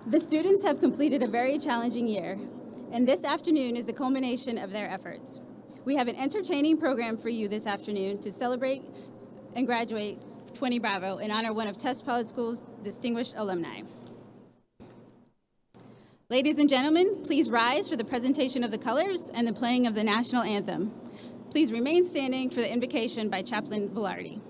The students have completed a very challenging year, and this afternoon is a culmination of their efforts. We have an entertaining program for you this afternoon to celebrate and graduate 20 Bravo in honor of one of Test Pilot School's distinguished alumni. Ladies and gentlemen, please rise for the presentation of the colors and the playing of the national anthem. Please remain standing for the invocation by Chaplain Velarde.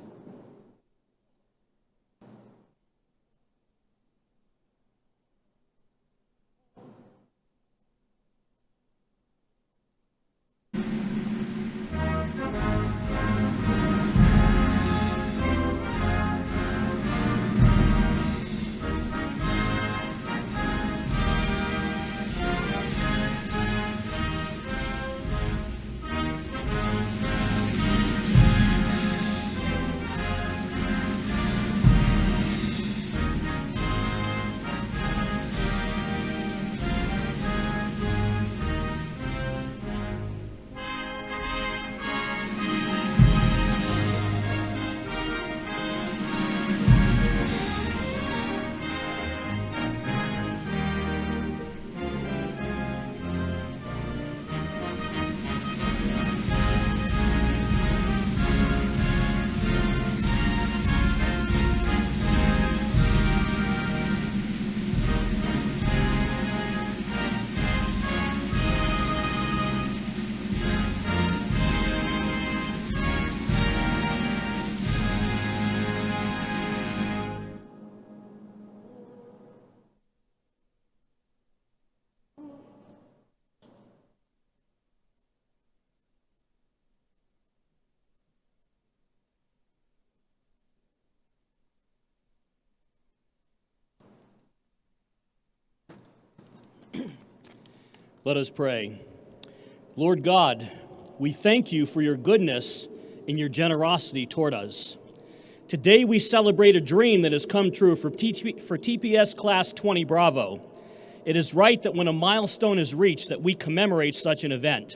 Let us pray. Lord God, we thank you for your goodness and your generosity toward us. Today we celebrate a dream that has come true for TPS Class 20 Bravo. It is right that when a milestone is reached that we commemorate such an event.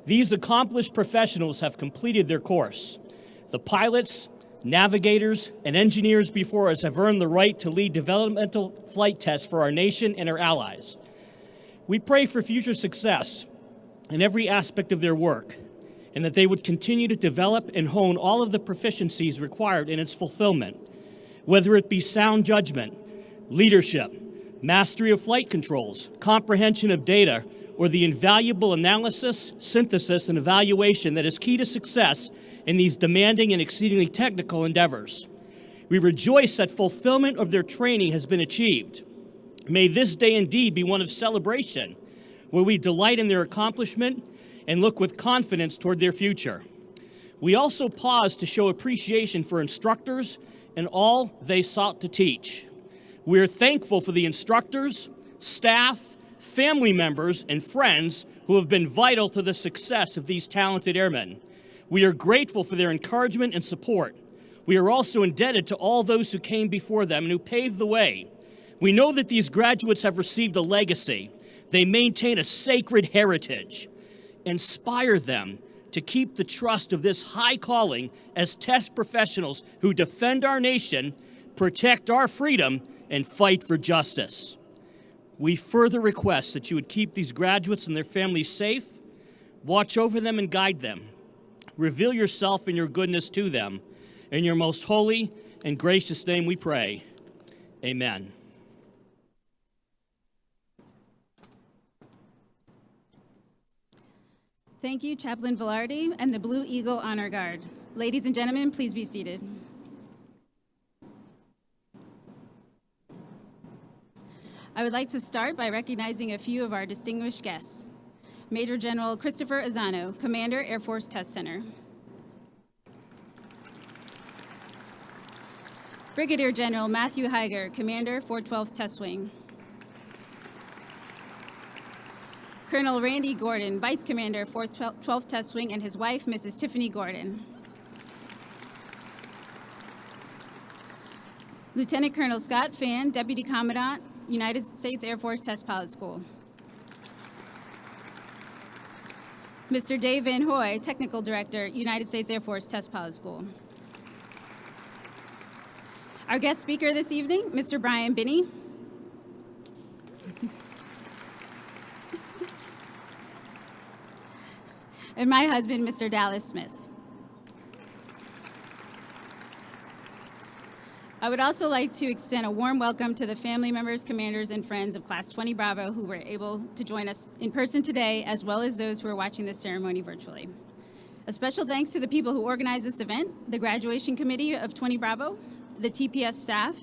These accomplished professionals have completed their course. The pilots, navigators, and engineers before us have earned the right to lead developmental flight tests for our nation and our allies. We pray for future success in every aspect of their work, and that they would continue to develop and hone all of the proficiencies required in its fulfillment, whether it be sound judgment, leadership, mastery of flight controls, comprehension of data, or the invaluable analysis, synthesis, and evaluation that is key to success in these demanding and exceedingly technical endeavors. We rejoice that fulfillment of their training has been achieved. May this day indeed be one of celebration, where we delight in their accomplishment and look with confidence toward their future. We also pause to show appreciation for instructors and all they sought to teach. We are thankful for the instructors, staff, family members, and friends who have been vital to the success of these talented airmen. We are grateful for their encouragement and support. We are also indebted to all those who came before them and who paved the way. We know that these graduates have received a legacy. They maintain a sacred heritage. Inspire them to keep the trust of this high calling as test professionals who defend our nation, protect our freedom, and fight for justice. We further request that you would keep these graduates and their families safe, watch over them and guide them. Reveal yourself and your goodness to them. In your most holy and gracious name we pray. Amen. Thank you, Chaplain Velarde and the Blue Eagle Honor Guard. Ladies and gentlemen, please be seated. I would like to start by recognizing a few of our distinguished guests. Major General Christopher Azzano, Commander, Air Force Test Center. Brigadier General Matthew Heiger, Commander, 412th Test Wing. Colonel Randy Gordon, Vice Commander, 412th Test Wing, and his wife, Mrs. Tiffany Gordon. Lieutenant Colonel Scott Phan, Deputy Commandant, United States Air Force Test Pilot School. Mr. Dave Van Hoy, Technical Director, United States Air Force Test Pilot School. Our guest speaker this evening, Mr. Brian Binney. And my husband, Mr. Dallas Smith. I would also like to extend a warm welcome to the family members, commanders, and friends of Class 20 Bravo who were able to join us in person today, as well as those who are watching this ceremony virtually. A special thanks to the people who organized this event, the graduation committee of 20 Bravo, the TPS staff,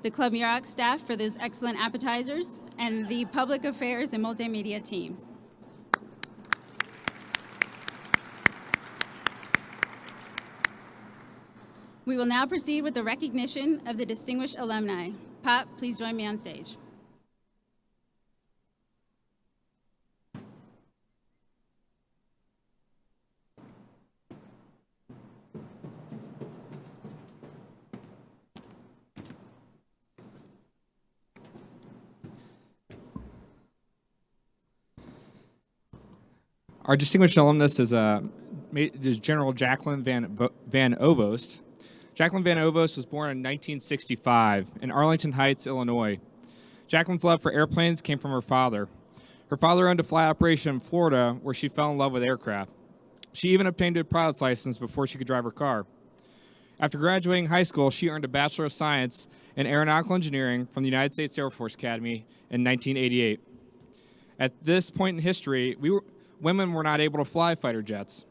the Club Muroc staff for those excellent appetizers, and the public affairs and multimedia teams. We will now proceed with the recognition of the distinguished alumni. Pop, please join me on stage. Our distinguished alumnus is General Jacqueline Van Ovost. Jacqueline Van Ovost was born in 1965 in Arlington Heights, Illinois. Jacqueline's love for airplanes came from her father. Her father owned a flight operation in Florida where she fell in love with aircraft. She even obtained a pilot's license before she could drive her car. After graduating high school, she earned a Bachelor of Science in Aeronautical Engineering from the United States Air Force Academy in 1988. At this point in history, women were not able to fly fighter jets.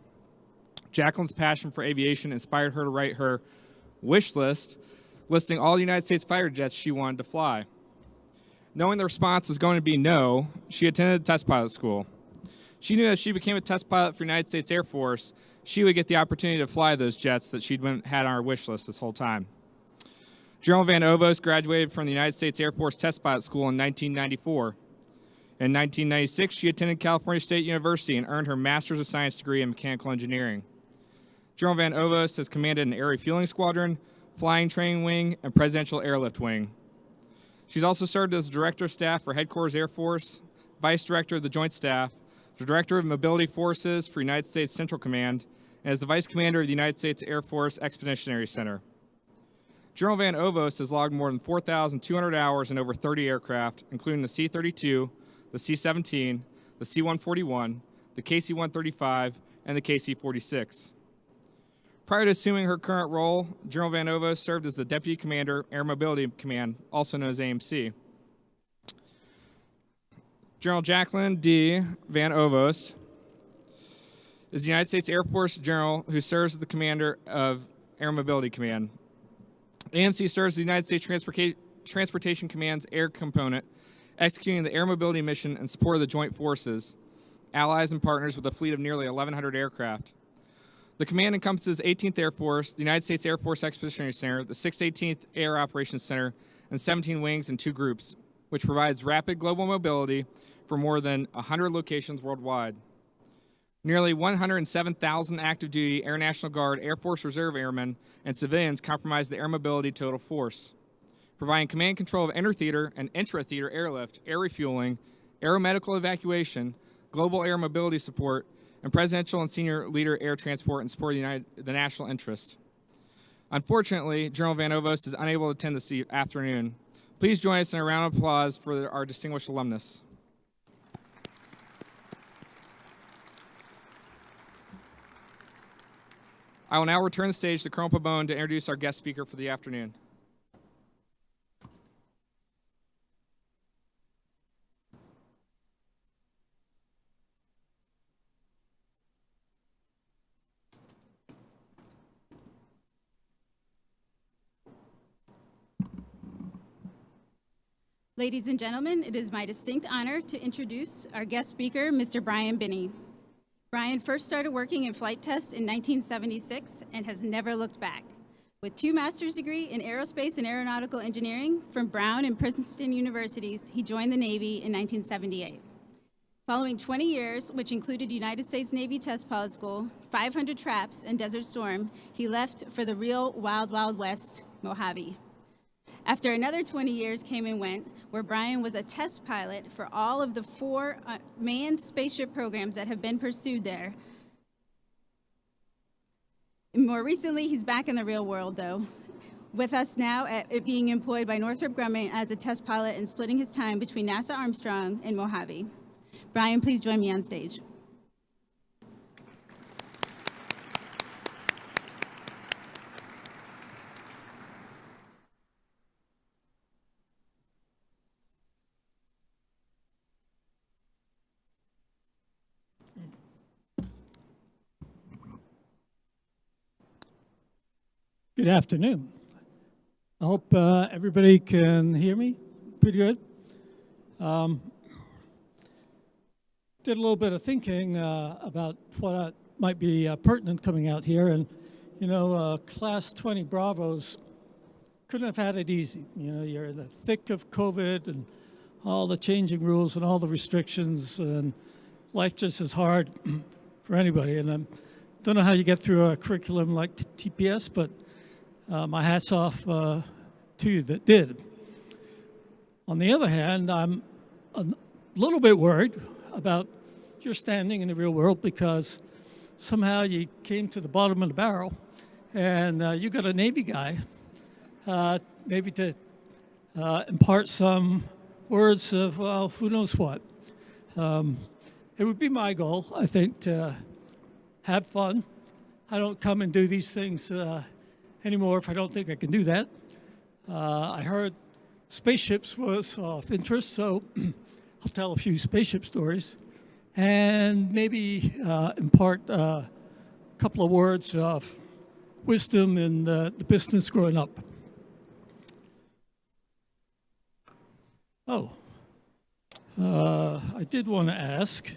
Jacqueline's passion for aviation inspired her to write her wish list, listing all the United States fighter jets she wanted to fly. Knowing the response was going to be no, she attended test pilot school. She knew that if she became a test pilot for the United States Air Force, she would get the opportunity to fly those jets that she'd had on her wish list this whole time. General Van Ovost graduated from the United States Air Force Test Pilot School in 1994. In 1996, she attended California State University and earned her Master's of Science degree in Mechanical Engineering. General Van Ovost has commanded an Air Refueling Squadron, Flying Training Wing, and Presidential Airlift Wing. She's also served as Director of Staff for Headquarters Air Force, Vice Director of the Joint Staff, the Director of Mobility Forces for United States Central Command, and as the Vice Commander of the United States Air Force Expeditionary Center. General Van Ovost has logged more than 4,200 hours in over 30 aircraft, including the C-32, the C-17, the C-141, the KC-135, and the KC-46. Prior to assuming her current role, General Van Ovost served as the Deputy Commander, Air Mobility Command, also known as AMC. General Jacqueline D. Van Ovost is the United States Air Force General who serves as the Commander of Air Mobility Command. AMC serves the United States Transportation Command's air component, executing the air mobility mission in support of the joint forces, allies, and partners with a fleet of nearly 1,100 aircraft. The command encompasses 18th Air Force, the United States Air Force Expeditionary Center, the 618th Air Operations Center, and 17 wings and 2 groups, which provides rapid global mobility for more than 100 locations worldwide. Nearly 107,000 active-duty Air National Guard, Air Force Reserve airmen, and civilians comprise the air mobility total force, providing command and control of inter-theater and intra-theater airlift, air refueling, aeromedical evacuation, global air mobility support, and presidential and senior leader air transport in support of the national interest. Unfortunately, General Van Ovost is unable to attend this afternoon. Please join us in a round of applause for our distinguished alumnus. I will now return the stage to Colonel Pabon to introduce our guest speaker for the afternoon. Ladies and gentlemen, it is my distinct honor to introduce our guest speaker, Mr. Brian Binney. Brian first started working in flight test in 1976 and has never looked back. With 2 master's degrees in aerospace and aeronautical engineering from Brown and Princeton universities, he joined the Navy in 1978. Following 20 years, which included United States Navy Test Pilot School, 500 traps, and Desert Storm, he left for the real Wild Wild West, Mojave. After another 20 years came and went, where Brian was a test pilot for all of the 4 manned spaceship programs that have been pursued there. And more recently, he's back in the real world, though, with us now being employed by Northrop Grumman as a test pilot and splitting his time between NASA Armstrong and Mojave. Brian, please join me on stage. Good afternoon. I hope everybody can hear me pretty good. Did a little bit of thinking about what might be pertinent coming out here, and you know, Class 20 Bravos couldn't have had it easy. You know, you're in the thick of COVID and all the changing rules and all the restrictions, and life just is hard for anybody. And I don't know how you get through a curriculum like TPS, but my hat's off to you that did. On the other hand, I'm a little bit worried about your standing in the real world, because somehow you came to the bottom of the barrel and you got a Navy guy maybe to impart some words of, well, who knows what. It would be my goal, I think, to have fun. I don't come and do these things anymore if I don't think I can do that. I heard spaceships was of interest, so I'll tell a few spaceship stories and maybe impart a couple of words of wisdom in the business growing up. Oh, I did want to ask,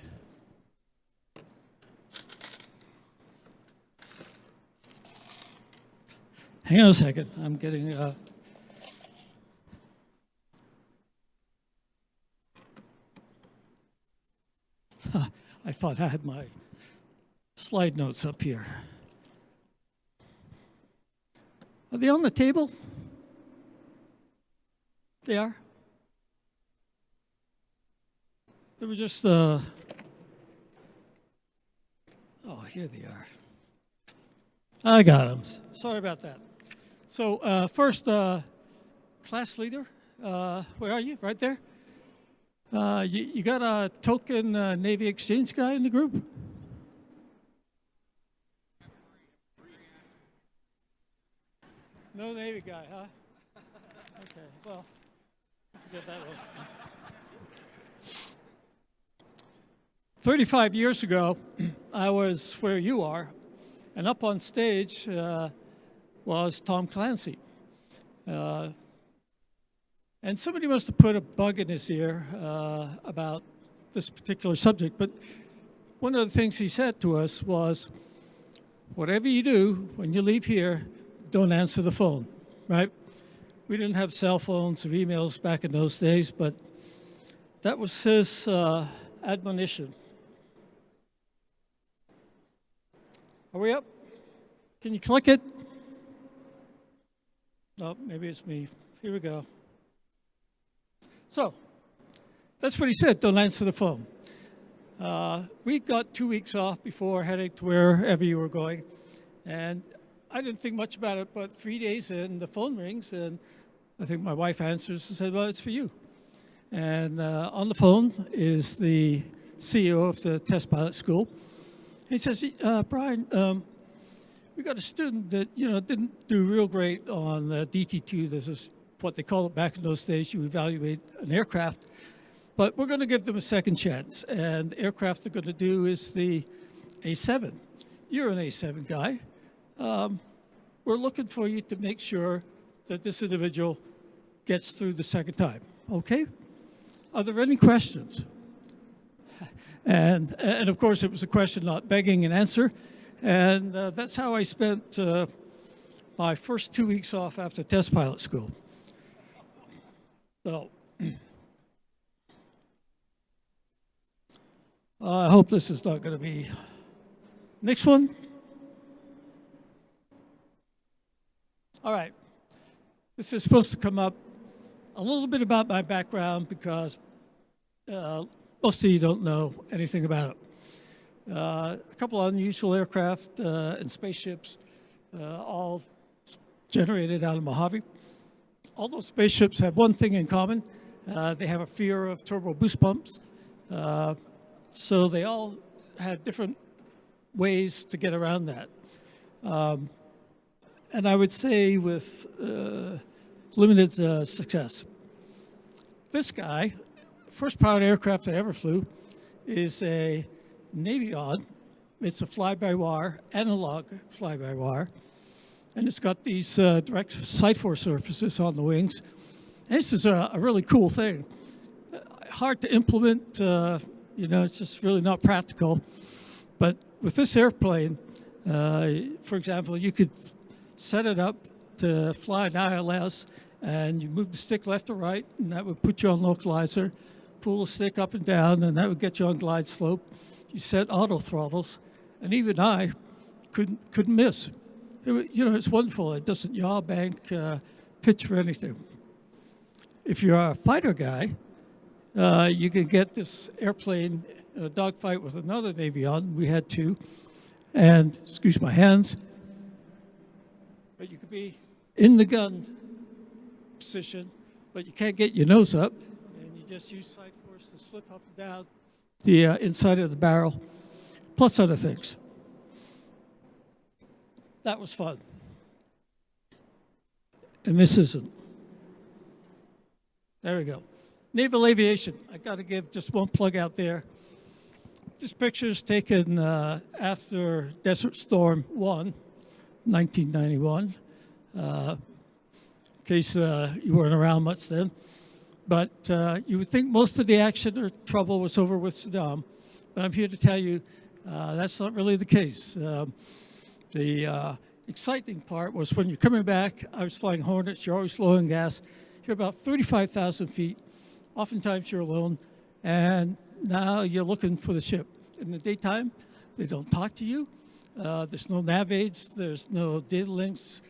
hang on a second, I'm getting I thought I had my slide notes up here. Are they on the table? They are? They were just, oh, here they are. I got them. Sorry about that. So first, class leader, where are you? Right there? You got a token Navy exchange guy in the group? No Navy guy, huh? Okay, well, forget that one. 35 years ago, I was where you are, and up on stage was Tom Clancy. And somebody must have put a bug in his ear about this particular subject, but one of the things he said to us was, whatever you do when you leave here, don't answer the phone, right? We didn't have cell phones or emails back in those days, but that was his admonition. Are we up? Can you click it? Oh, maybe it's me. Here we go. So, that's what he said, don't answer the phone. We got 2 weeks off before heading to wherever you were going, and I didn't think much about it, but 3 days in, the phone rings, and I think my wife answers and said, well, it's for you. And on the phone is the CEO of the test pilot school. He says, Brian, we got a student that, you know, didn't do real great on DT2. This is what they call it back in those days. You evaluate an aircraft. But we're going to give them a second chance. And the aircraft they're going to do is the A7. You're an A7 guy. We're looking for you to make sure that this individual gets through the second time. Okay? Are there any questions? And of course, it was a question, not begging an answer. And that's how I spent my first 2 weeks off after test pilot school. So I hope this is not going to be. Next one. All right. This is supposed to come up a little bit about my background, because most of you don't know anything about it. A couple of unusual aircraft and spaceships, all generated out of Mojave. All those spaceships have one thing in common. They have a fear of turbo boost pumps. So they all have different ways to get around that. And I would say with limited success. This guy, first powered aircraft I ever flew, is a Navion. It's a fly-by-wire, analog fly-by-wire. And it's got these direct side force surfaces on the wings. And this is a really cool thing. Hard to implement, it's just really not practical. But with this airplane, for example, you could set it up to fly an ILS, and you move the stick left or right, and that would put you on localizer. Pull the stick up and down, and that would get you on glide slope. You set auto throttles, and even I couldn't miss. It's wonderful. It doesn't yaw, bank, pitch, or anything. If you're a fighter guy, you can get this airplane in a dogfight with another Navion. We had two, and excuse my hands, but you could be in the gun position, but you can't get your nose up, and you just use side force to slip up and down the inside of the barrel, plus other things. That was fun. And this isn't. There we go. Naval aviation. I got to give just one plug out there. This picture is taken after Desert Storm 1, 1991. In case you weren't around much then. But you would think most of the action or trouble was over with Saddam. But I'm here to tell you that's not really the case. The exciting part was when you're coming back, I was flying Hornets, you're always low in gas. You're about 35,000 feet. Oftentimes you're alone. And now you're looking for the ship. In the daytime, they don't talk to you. There's no nav aids. There's no data links.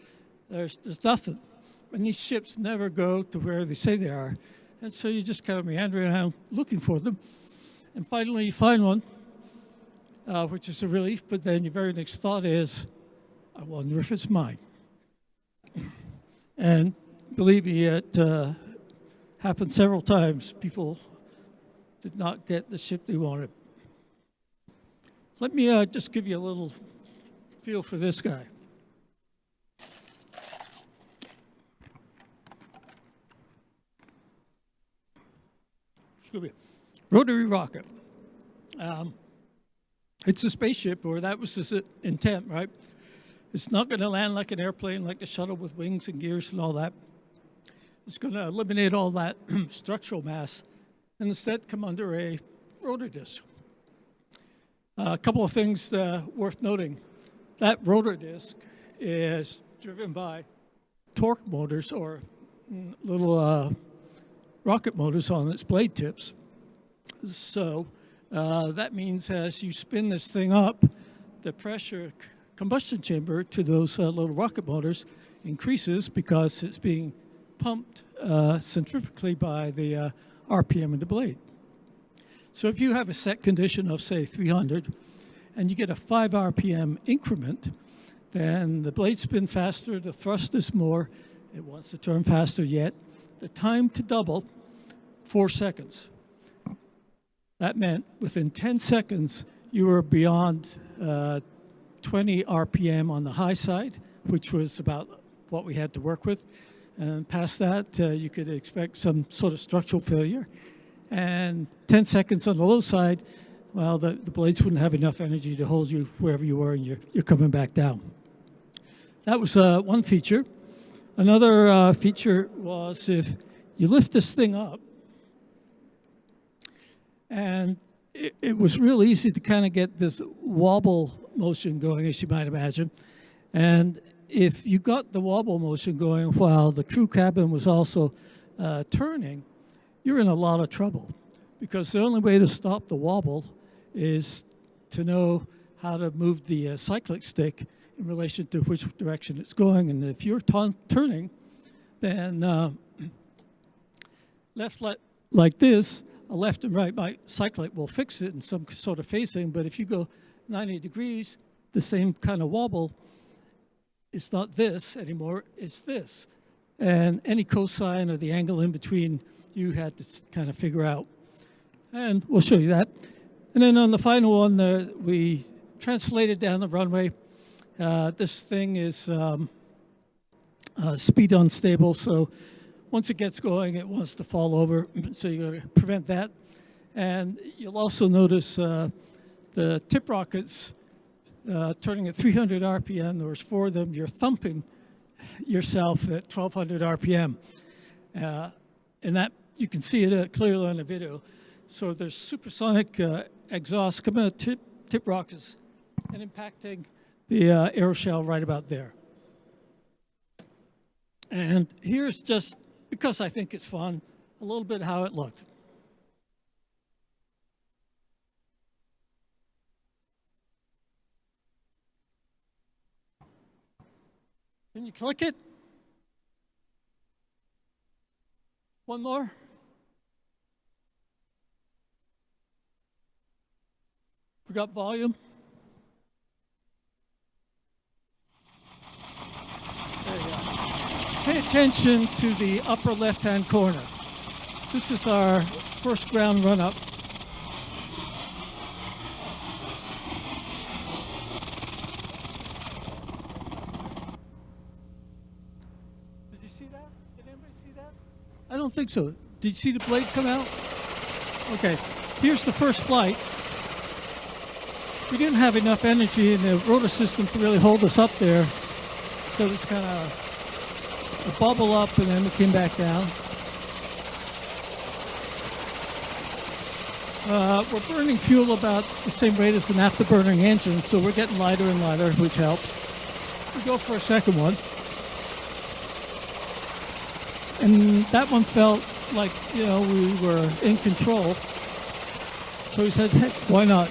There's nothing. And these ships never go to where they say they are. And so you just kind of meander around looking for them. And finally you find one, which is a relief. But then your very next thought is, I wonder if it's mine. And believe me, it happened several times. People did not get the ship they wanted. Let me just give you a little feel for this guy. Excuse me. Rotary rocket. It's a spaceship, or that was his intent, right? It's not going to land like an airplane, like a shuttle with wings and gears and all that. It's going to eliminate all that structural mass and instead come under a rotor disc. A couple of things worth noting. That rotor disc is driven by torque motors or little rocket motors on its blade tips. So that means as you spin this thing up, the pressure combustion chamber to those little rocket motors increases because it's being pumped centrifugally by the RPM of the blade. So if you have a set condition of, say, 300, and you get a 5 RPM increment, then the blades spin faster, the thrust is more, it wants to turn faster yet. The time to double, 4 seconds. That meant within 10 seconds, you were beyond 20 RPM on the high side, which was about what we had to work with. And past that, you could expect some sort of structural failure. And 10 seconds on the low side, well, the blades wouldn't have enough energy to hold you wherever you were, and you're coming back down. That was one feature. Another feature was if you lift this thing up, and it was real easy to kind of get this wobble motion going, as you might imagine. And if you got the wobble motion going while the crew cabin was also turning, you're in a lot of trouble, because the only way to stop the wobble is to know how to move the cyclic stick in relation to which direction it's going. And if you're turning, then left like this, a left and right cyclic will fix it in some sort of facing. But if you go 90 degrees, the same kind of wobble, it's not this anymore, it's this. And any cosine or the angle in between, you had to kind of figure out. And we'll show you that. And then on the final one, we translated down the runway. This thing is speed unstable, so once it gets going, it wants to fall over, so you got to prevent that. And you'll also notice the tip rockets turning at 300 RPM. There's 4 of them. You're thumping yourself at 1200 RPM. And that, you can see it clearly on the video. So there's supersonic exhaust coming out of tip rockets and impacting the aeroshell right about there. And here's just, because I think it's fun, a little bit how it looked. Can you click it? One more. Forgot volume. There you go. Pay attention to the upper left-hand corner. This is our first ground run-up. Did you see that? Did anybody see that? I don't think so. Did you see the blade come out? Okay, here's the first flight. We didn't have enough energy in the rotor system to really hold us up there, so it's kind of a bubble up and then we came back down. We're burning fuel about the same rate as an afterburning engine, so we're getting lighter and lighter, which helps. We go for a second one. And that one felt like, you know, we were in control. So we said, heck, why not?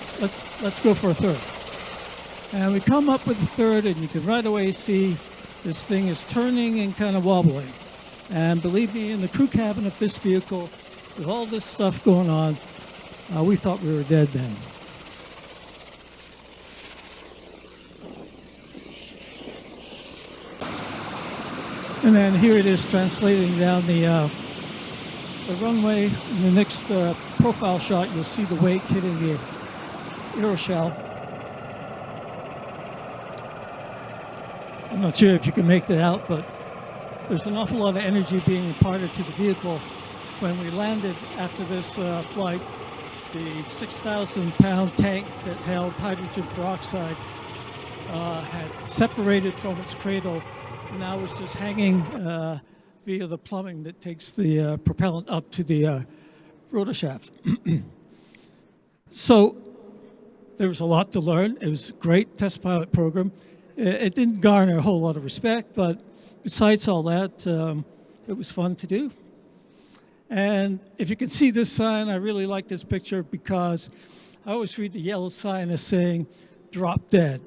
Let's go for a third. And we come up with a third, and you can right away see this thing is turning and kind of wobbling. And believe me, in the crew cabin of this vehicle, with all this stuff going on, we thought we were dead then. And then here it is translating down the runway. In the next profile shot, you'll see the wake hitting the aeroshell. I'm not sure if you can make that out, but there's an awful lot of energy being imparted to the vehicle. When we landed after this flight, the 6,000-pound tank that held hydrogen peroxide had separated from its cradle. Now it's just hanging via the plumbing that takes the propellant up to the rotor shaft. So there was a lot to learn. It was a great test pilot program. It didn't garner a whole lot of respect, but besides all that, it was fun to do. And if you can see this sign, I really like this picture because I always read the yellow sign as saying, "Drop dead."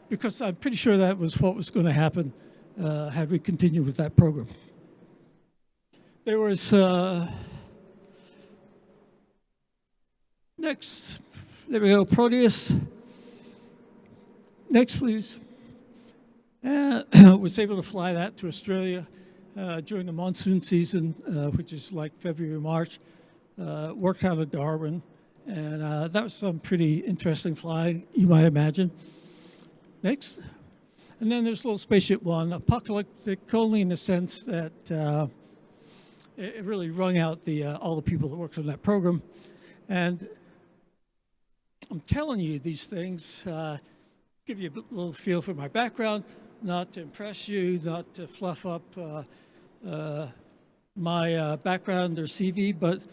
Because I'm pretty sure that was what was going to happen had we continued with that program. There was, next, there we go, Proteus. Next, please. Was able to fly that to Australia during the monsoon season, which is like February, March. Worked out of Darwin, and that was some pretty interesting flying, you might imagine. Next. And then there's Little Spaceship One, apocalyptic only in the sense that it really wrung out all the people that worked on that program. And I'm telling you these things, give you a little feel for my background, not to impress you, not to fluff up my background or CV, but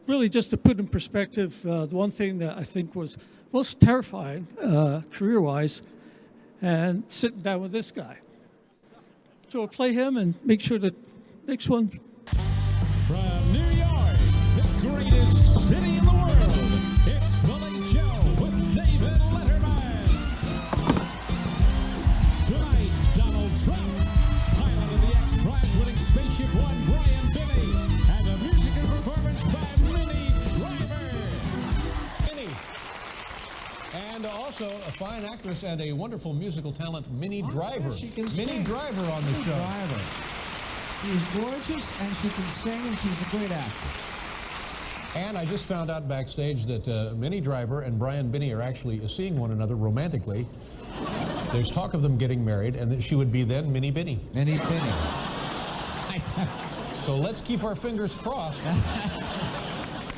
really just to put in perspective the one thing that I think was most terrifying career-wise, and sitting down with this guy. So we'll play him and make sure that next one. From New York, the greatest city in the world, it's The Late Show with David Letterman. Tonight, Donald Trump, pilot of the X-Prize-winning Spaceship One, Brian Binney, and a music and performance by Minnie Driver. Minnie. And also a fine an actress and a wonderful musical talent, Minnie Driver. Yes, she can Minnie sing. Driver on the Minnie show. Driver. She's gorgeous and she can sing and she's a great actress. And I just found out backstage that Minnie Driver and Brian Binney are actually seeing one another romantically. There's talk of them getting married, and that she would be then Minnie Binney. Minnie Binney. So let's keep our fingers crossed.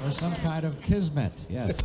Or some kind of kismet, yes.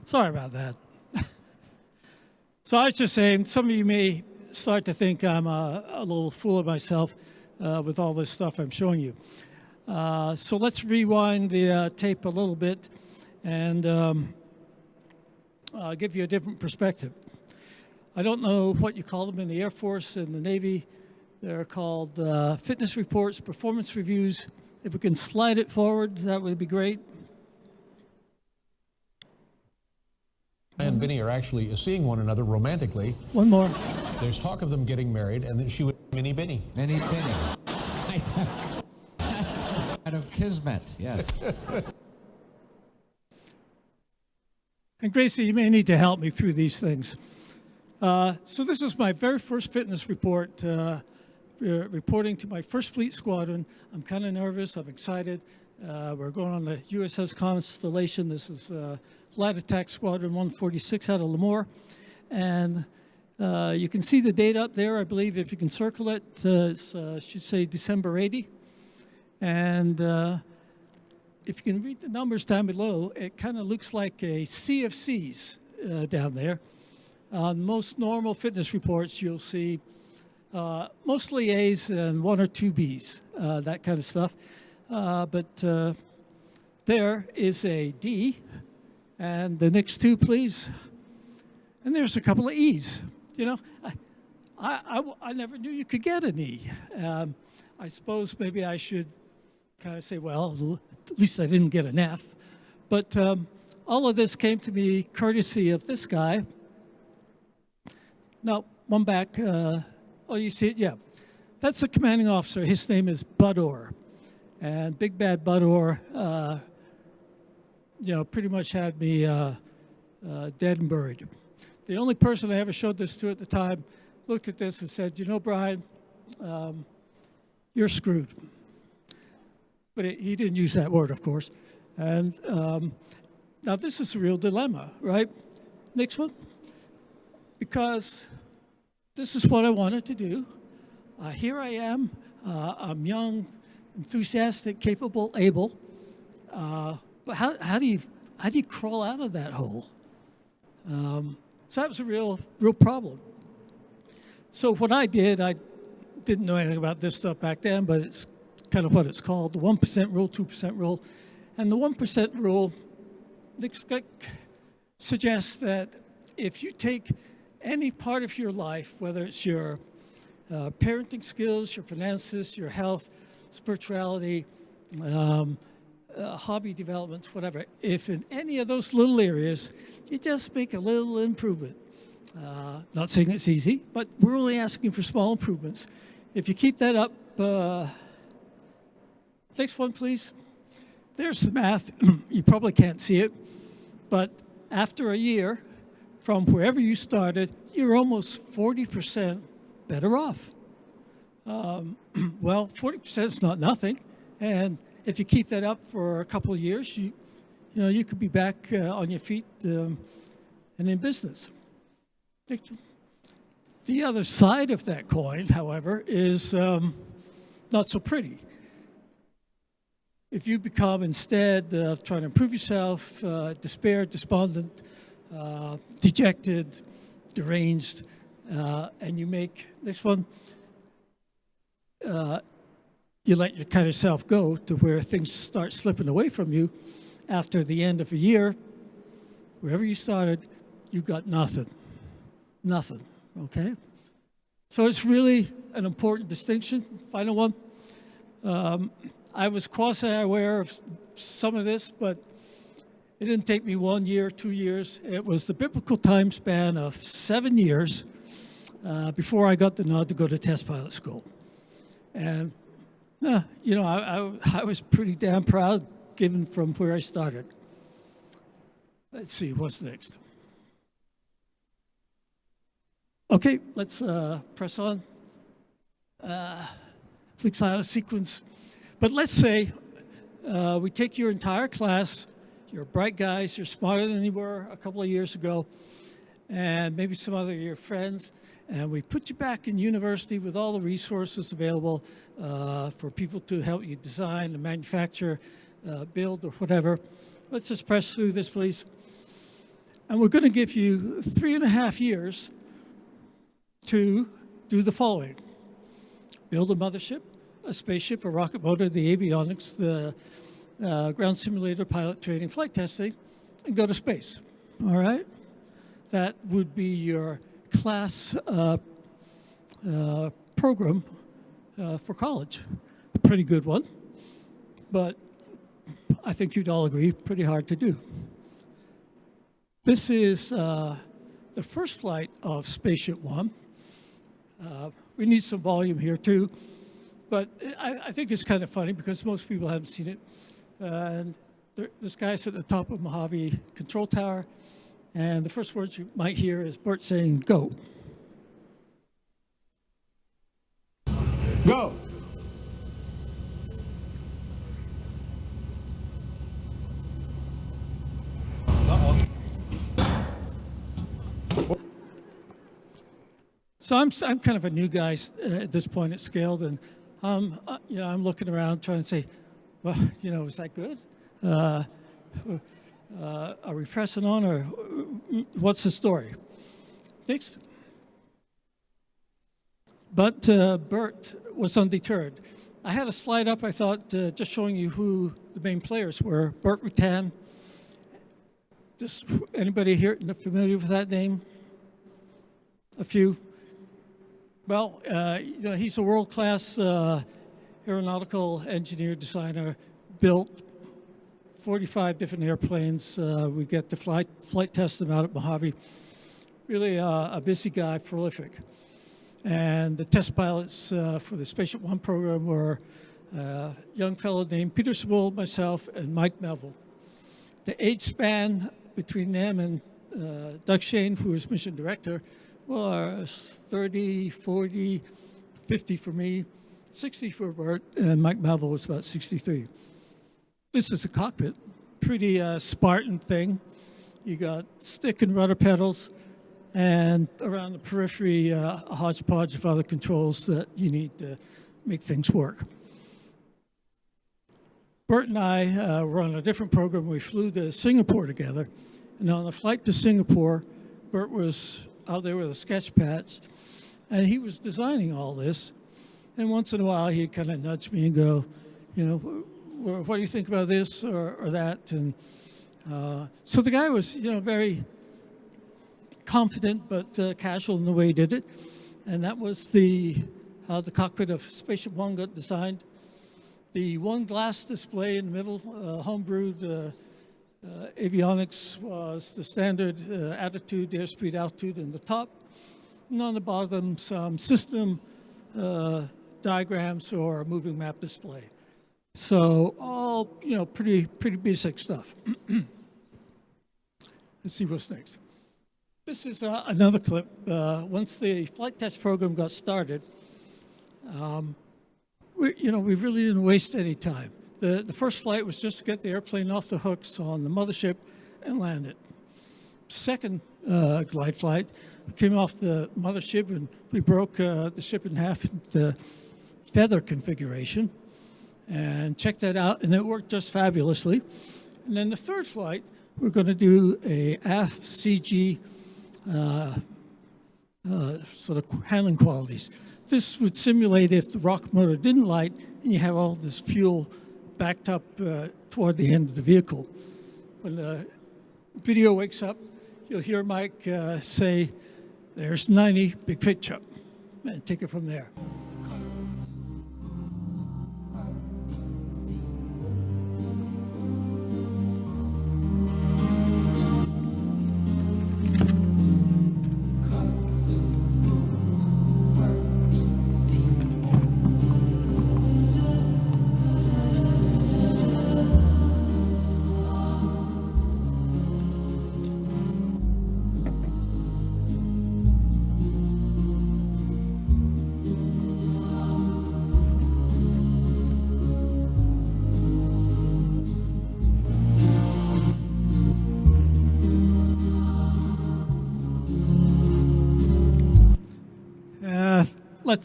Sorry about that. So I was just saying, some of you may start to think I'm a little full of myself with all this stuff I'm showing you. So let's rewind the tape a little bit and give you a different perspective. I don't know what you call them in the Air Force and the Navy. They're called fitness reports, performance reviews. If we can slide it forward, that would be great. And Binney are actually seeing one another romantically. One more. There's talk of them getting married, and that she would be Minnie Binney. Minnie Binney. That's kind of kismet, yes. And Gracie, you may need to help me through these things. So this is my very first fitness report, reporting to my first fleet squadron. I'm kind of nervous. I'm excited. We're going on the USS Constellation. This is Light Attack Squadron 146 out of Lemoore. And you can see the date up there, I believe, if you can circle it. It should say December 80. And if you can read the numbers down below, it kind of looks like a sea of C's down there. On most normal fitness reports, you'll see mostly A's and 1 or 2 B's, that kind of stuff. But there is a D, and the next 2, please. And there's a couple of E's. You know, I never knew you could get an E. I suppose maybe I should kind of say, well, at least I didn't get an F. But all of this came to me courtesy of this guy. No, one back. Oh, you see it? Yeah. That's the commanding officer. His name is Bud Orr. And Big Bad Bud Orr, pretty much had me dead and buried. The only person I ever showed this to at the time looked at this and said, you know, Brian, you're screwed. But he didn't use that word, of course. And now this is a real dilemma, right? Next one. Because this is what I wanted to do. Here I am. I'm young, enthusiastic, capable, able. But how do you crawl out of that hole? So that was a real problem. So what I did, I didn't know anything about this stuff back then, but it's kind of what it's called, the 1% rule, 2% rule. And the 1% rule suggests that if you take any part of your life, whether it's your parenting skills, your finances, your health, spirituality, hobby developments, whatever, if in any of those little areas you just make a little improvement, not saying it's easy, but we're only asking for small improvements. If you keep that up, next one, please. There's the math. You probably can't see it, but after a year, from wherever you started, you're almost 40% better off. Well, 40% is not nothing, and if you keep that up for a couple of years, you could be back on your feet and in business. The other side of that coin, however, is not so pretty. If you become instead trying to improve yourself, despair, despondent, dejected, deranged, and you make, next one, you let your kind of self go to where things start slipping away from you after the end of a year, wherever you started, you got nothing. Nothing, okay? So it's really an important distinction. Final one. I was quasi-aware of some of this, but it didn't take me 1 year, 2 years. It was the biblical time span of 7 years before I got the nod to go to test pilot school. And, you know, I was pretty damn proud given from where I started. Let's see, what's next? Okay, let's press on. Clicks out of sequence. But let's say we take your entire class, you're bright guys, you're smarter than you were a couple of years ago, and maybe some other of your friends, and we put you back in university with all the resources available for people to help you design and manufacture, build, or whatever. Let's just press through this, please. And we're going to give you 3.5 years to do the following. Build a mothership, a spaceship, a rocket motor, the avionics, the ground simulator, pilot training, flight testing, and go to space. All right? That would be your class program for college. A pretty good one, but I think you'd all agree, pretty hard to do. This is the first flight of Spaceship One. We need some volume here too, but I think it's kind of funny because most people haven't seen it. And this guy's at the top of Mojave Control Tower, and the first words you might hear is Bert saying, "Go." Go. So I'm kind of a new guy at this point at Scaled, and you know, I'm looking around trying to say, well, you know, is that good? Are we pressing on, or what's the story? Next. But Bert was undeterred. I had a slide up, I thought, just showing you who the main players were. Bert Rutan. Anybody here familiar with that name? A few. Well, you know, he's a world-class aeronautical engineer, designer, built 45 different airplanes. We get to flight test them out at Mojave. Really a busy guy, prolific. And the test pilots for the Spaceship One program were a young fellow named Peter Sewell, myself, and Mike Melville. The age span between them and Doug Shane, who was mission director, was 30, 40, 50 for me, 60 for Bert, and Mike Melville was about 63. This is a cockpit, pretty Spartan thing. You got stick and rudder pedals, and around the periphery, a hodgepodge of other controls that you need to make things work. Bert and I were on a different program. We flew to Singapore together, and on the flight to Singapore, Bert was out there with a sketch pad, and he was designing all this. And once in a while, he'd kind of nudge me and go, you know, what do you think about this or that? And so the guy was, you know, very confident but casual in the way he did it. And that was how the cockpit of Spaceship One got designed. The one glass display in the middle, homebrewed avionics, was the standard attitude, airspeed, altitude in the top, and on the bottom some system diagrams or a moving map display. So all, you know, pretty basic stuff. Let's see what's next. This is another clip. Once the flight test program got started, we really didn't waste any time. The first flight was just to get the airplane off the hooks on the mothership and land it. Second glide flight, we came off the mothership and we broke the ship in half into feather configuration and checked that out, and it worked just fabulously. And then the third flight, we're going to do a aft CG sort of handling qualities. This would simulate if the rocket motor didn't light and you have all this fuel backed up toward the end of the vehicle. When the video wakes up, you'll hear Mike say, There's 90, big picture, and take it from there.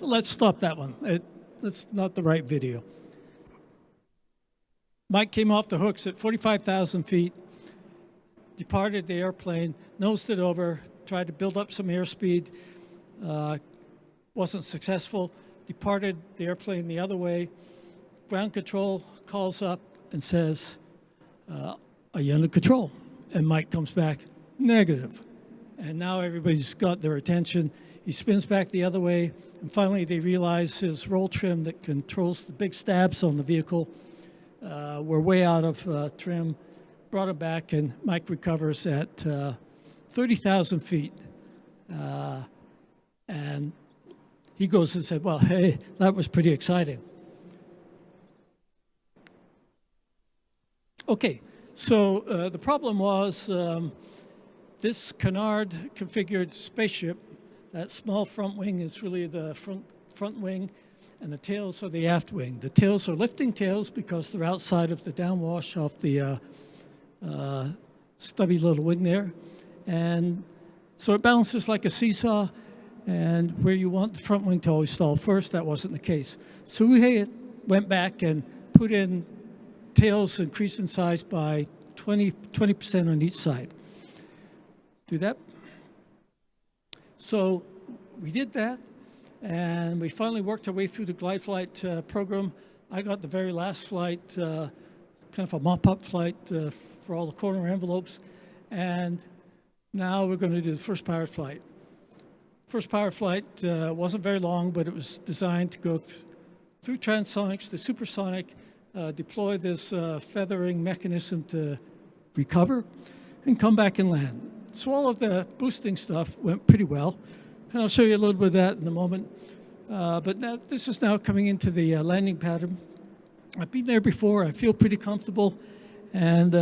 Let's stop that one. That's not the right video. Mike came off the hooks at 45,000 feet, departed the airplane, nosed it over, tried to build up some airspeed, wasn't successful, departed the airplane the other way. Ground control calls up and says, are you under control? And Mike comes back, negative. And now everybody's got their attention. He spins back the other way, and finally they realize his roll trim that controls the big stabs on the vehicle were way out of trim, brought him back, and Mike recovers at 30,000 feet. And he goes and said, well, hey, that was pretty exciting. Okay, so the problem was this canard configured spaceship. That small front wing is really the front wing, and the tails are the aft wing. The tails are lifting tails because they're outside of the downwash off the stubby little wing there. And so it balances like a seesaw, and where you want the front wing to always stall first, that wasn't the case. So we went back and put in tails increased in size by 20% on each side. Do that. So we did that, and we finally worked our way through the glide flight program. I got the very last flight, kind of a mop-up flight for all the corner envelopes, and now we're going to do the first powered flight. First powered flight wasn't very long, but it was designed to go through transonics to supersonic, deploy this feathering mechanism to recover, and come back and land. So all of the boosting stuff went pretty well, and I'll show you a little bit of that in a moment. But now, this is now coming into the landing pattern. I've been there before. I feel pretty comfortable, and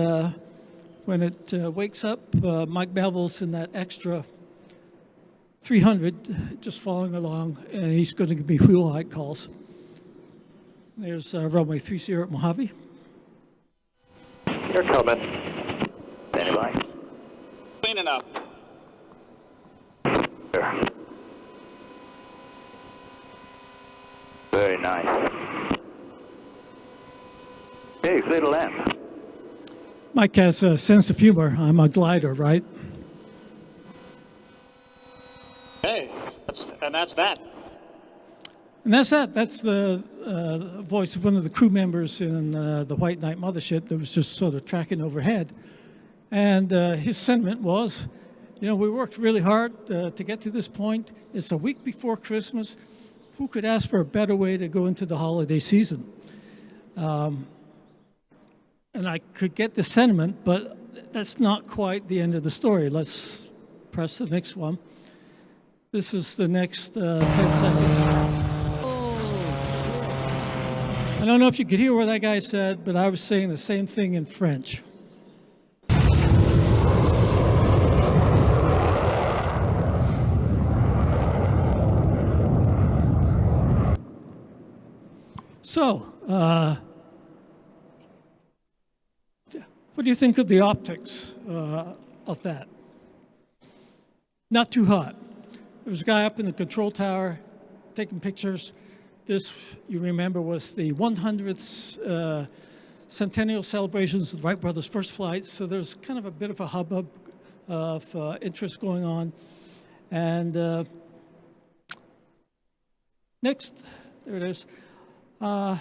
when it wakes up, Mike Bevel's in that extra 300, just following along, and he's going to give me wheel height calls. There's runway 30 at Mojave. You're coming. Standing by. Cleaning up. Sure. Very nice. Hey, clear to land. Mike has a sense of humor. I'm a glider, right? Hey, that's that. And that's that. That's the voice of one of the crew members in the White Knight mothership that was just sort of tracking overhead. And his sentiment was, you know, we worked really hard to get to this point. It's a week before Christmas. Who could ask for a better way to go into the holiday season? And I could get the sentiment, but that's not quite the end of the story. Let's press the next one. This is the next 10 seconds. I don't know if you could hear what that guy said, but I was saying the same thing in French. So, what do you think of the optics of that? Not too hot. There was a guy up in the control tower taking pictures. This, you remember, was the 100th centennial celebrations of the Wright brothers' first flight, so there's kind of a bit of a hubbub of interest going on. And next, there it is. I'm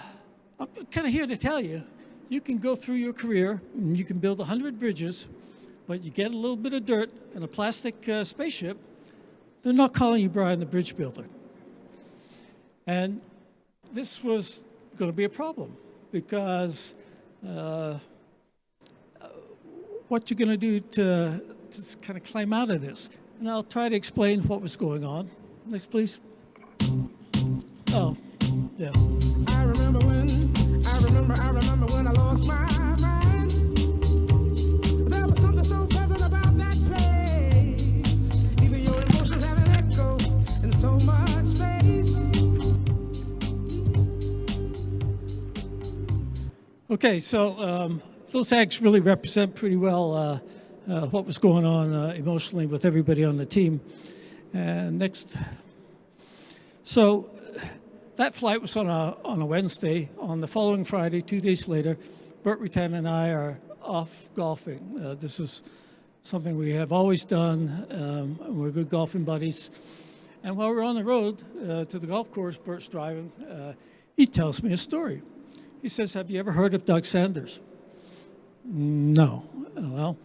kind of here to tell you, you can go through your career and you can build 100 bridges, but you get a little bit of dirt and a plastic spaceship, they're not calling you Brian the bridge builder. And this was going to be a problem because what you're going to do to kind of climb out of this. And I'll try to explain what was going on. Next, please. Oh, yeah. I remember when I lost my mind. There was something so pleasant about that place. Even your emotions have an echo in so much space. Okay, so those acts really represent pretty well what was going on emotionally with everybody on the team. And next. So that flight was on a Wednesday. On the following Friday, 2 days later, Burt Rutan and I are off golfing. This is something we have always done. We're good golfing buddies. And while we're on the road to the golf course, Burt's driving, he tells me a story. He says, "Have you ever heard of Doug Sanders?" No. Well,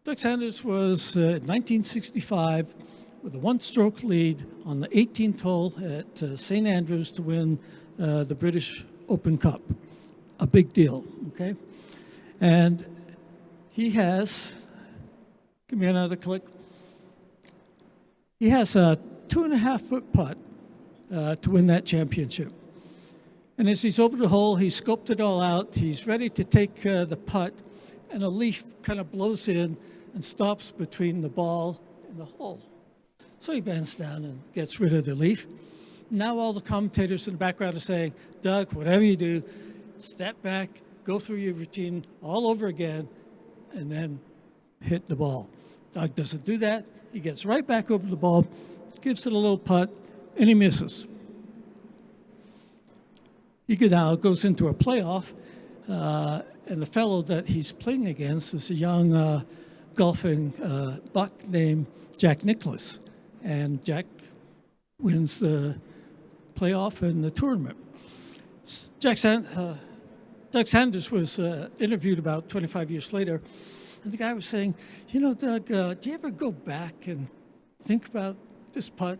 Doug Sanders was 1965 with a one-stroke lead on the 18th hole at St. Andrews to win the British Open Cup. A big deal, okay? And he has, give me another click. He has a 2.5-foot putt to win that championship. And as he's over the hole, he's scoped it all out. He's ready to take the putt, and a leaf kind of blows in and stops between the ball and the hole. So he bends down and gets rid of the leaf. Now all the commentators in the background are saying, "Doug, whatever you do, step back, go through your routine all over again, and then hit the ball." Doug doesn't do that. He gets right back over the ball, gives it a little putt, and he misses. He now goes into a playoff, and the fellow that he's playing against is a young golfing buck named Jack Nicklaus. And Jack wins the playoff and the tournament. Doug Sanders was interviewed about 25 years later, and the guy was saying, "You know, Doug, do you ever go back and think about this putt?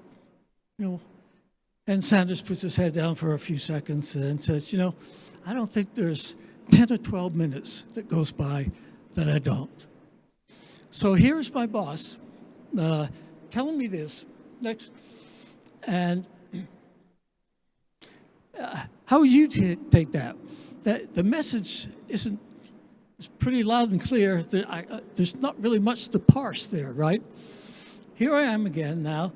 You know?" And Sanders puts his head down for a few seconds and says, "You know, I don't think there's 10 or 12 minutes that goes by that I don't." So here's my boss telling me this. Next. And how would you take that? That the message is pretty loud and clear. There's not really much to parse there, right? Here I am again now,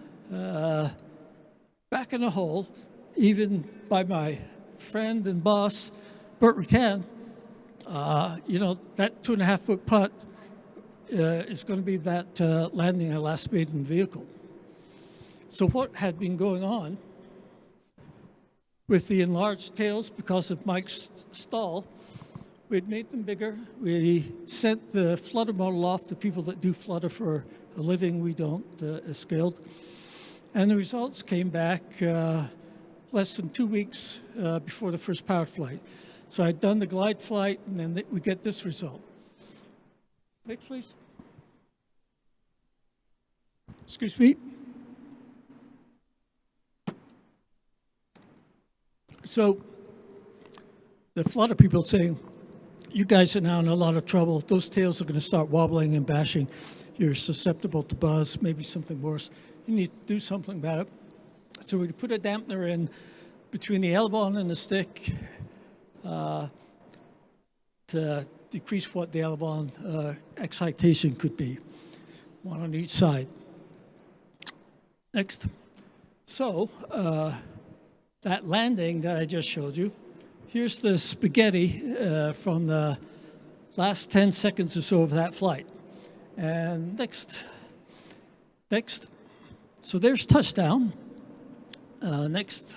back in the hole, even by my friend and boss, Burt Rutan. You know, that 2.5-foot putt is going to be that landing I last made in the vehicle. So what had been going on with the enlarged tails because of Mike's stall, we'd made them bigger. We sent the flutter model off to people that do flutter for a living. We don't, as Skilled. And the results came back less than 2 weeks before the first powered flight. So I'd done the glide flight, and then we get this result. Next, please. Excuse me. So the flutter people saying, "You guys are now in a lot of trouble. Those tails are going to start wobbling and bashing. You're susceptible to buzz, maybe something worse. You need to do something about it." So we put a dampener in between the elevon and the stick to decrease what the elevon excitation could be, one on each side. Next. So that landing that I just showed you, here's the spaghetti from the last 10 seconds or so of that flight. And next. So there's touchdown. Next,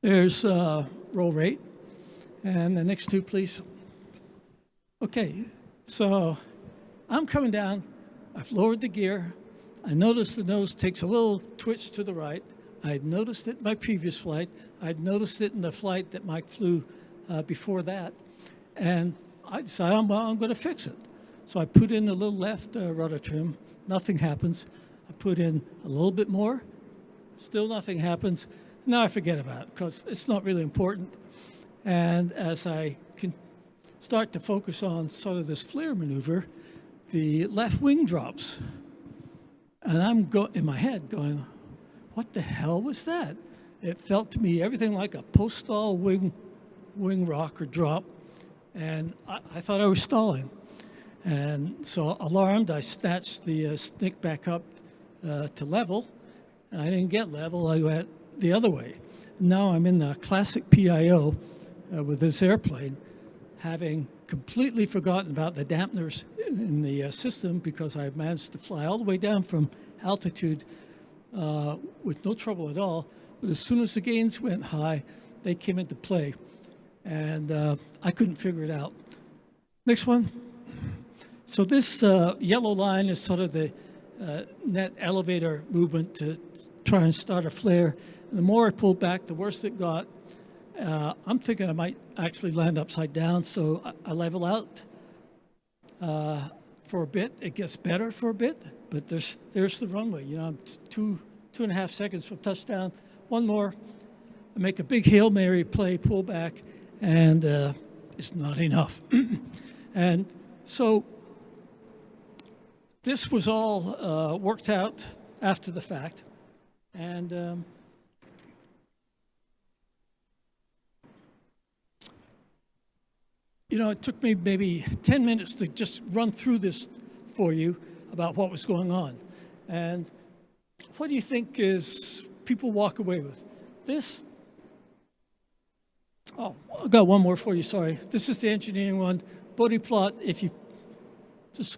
there's roll rate. And the next two, please. Okay, so I'm coming down. I've lowered the gear. I noticed the nose takes a little twitch to the right. I'd noticed it in my previous flight. I'd noticed it in the flight that Mike flew before that. And I decided I'm going to fix it. So I put in a little left rudder trim. Nothing happens. I put in a little bit more, still nothing happens. Now I forget about it because it's not really important. And as I can start to focus on sort of this flare maneuver, the left wing drops. And I'm in my head going, what the hell was that? It felt to me everything like a post-stall wing rock or drop, and I thought I was stalling. And so alarmed, I snatched the stick back up to level. I didn't get level, I went the other way. Now I'm in the classic PIO with this airplane, having completely forgotten about the dampeners in the system because I managed to fly all the way down from altitude with no trouble at all. But as soon as the gains went high, they came into play. And I couldn't figure it out. Next one. So this yellow line is sort of the net elevator movement to try and start a flare. And the more I pulled back, the worse it got. I'm thinking I might actually land upside down, so I level out for a bit. It gets better for a bit, but there's the runway. You know, I'm 2.5 seconds from touchdown. One more, I make a big Hail Mary play, pull back, and it's not enough. And so this was all worked out after the fact. And you know, it took me maybe 10 minutes to just run through this for you about what was going on. And what do you think is people walk away with? This? Oh, I got one more for you, sorry. This is the engineering one. Bodie plot, if you just,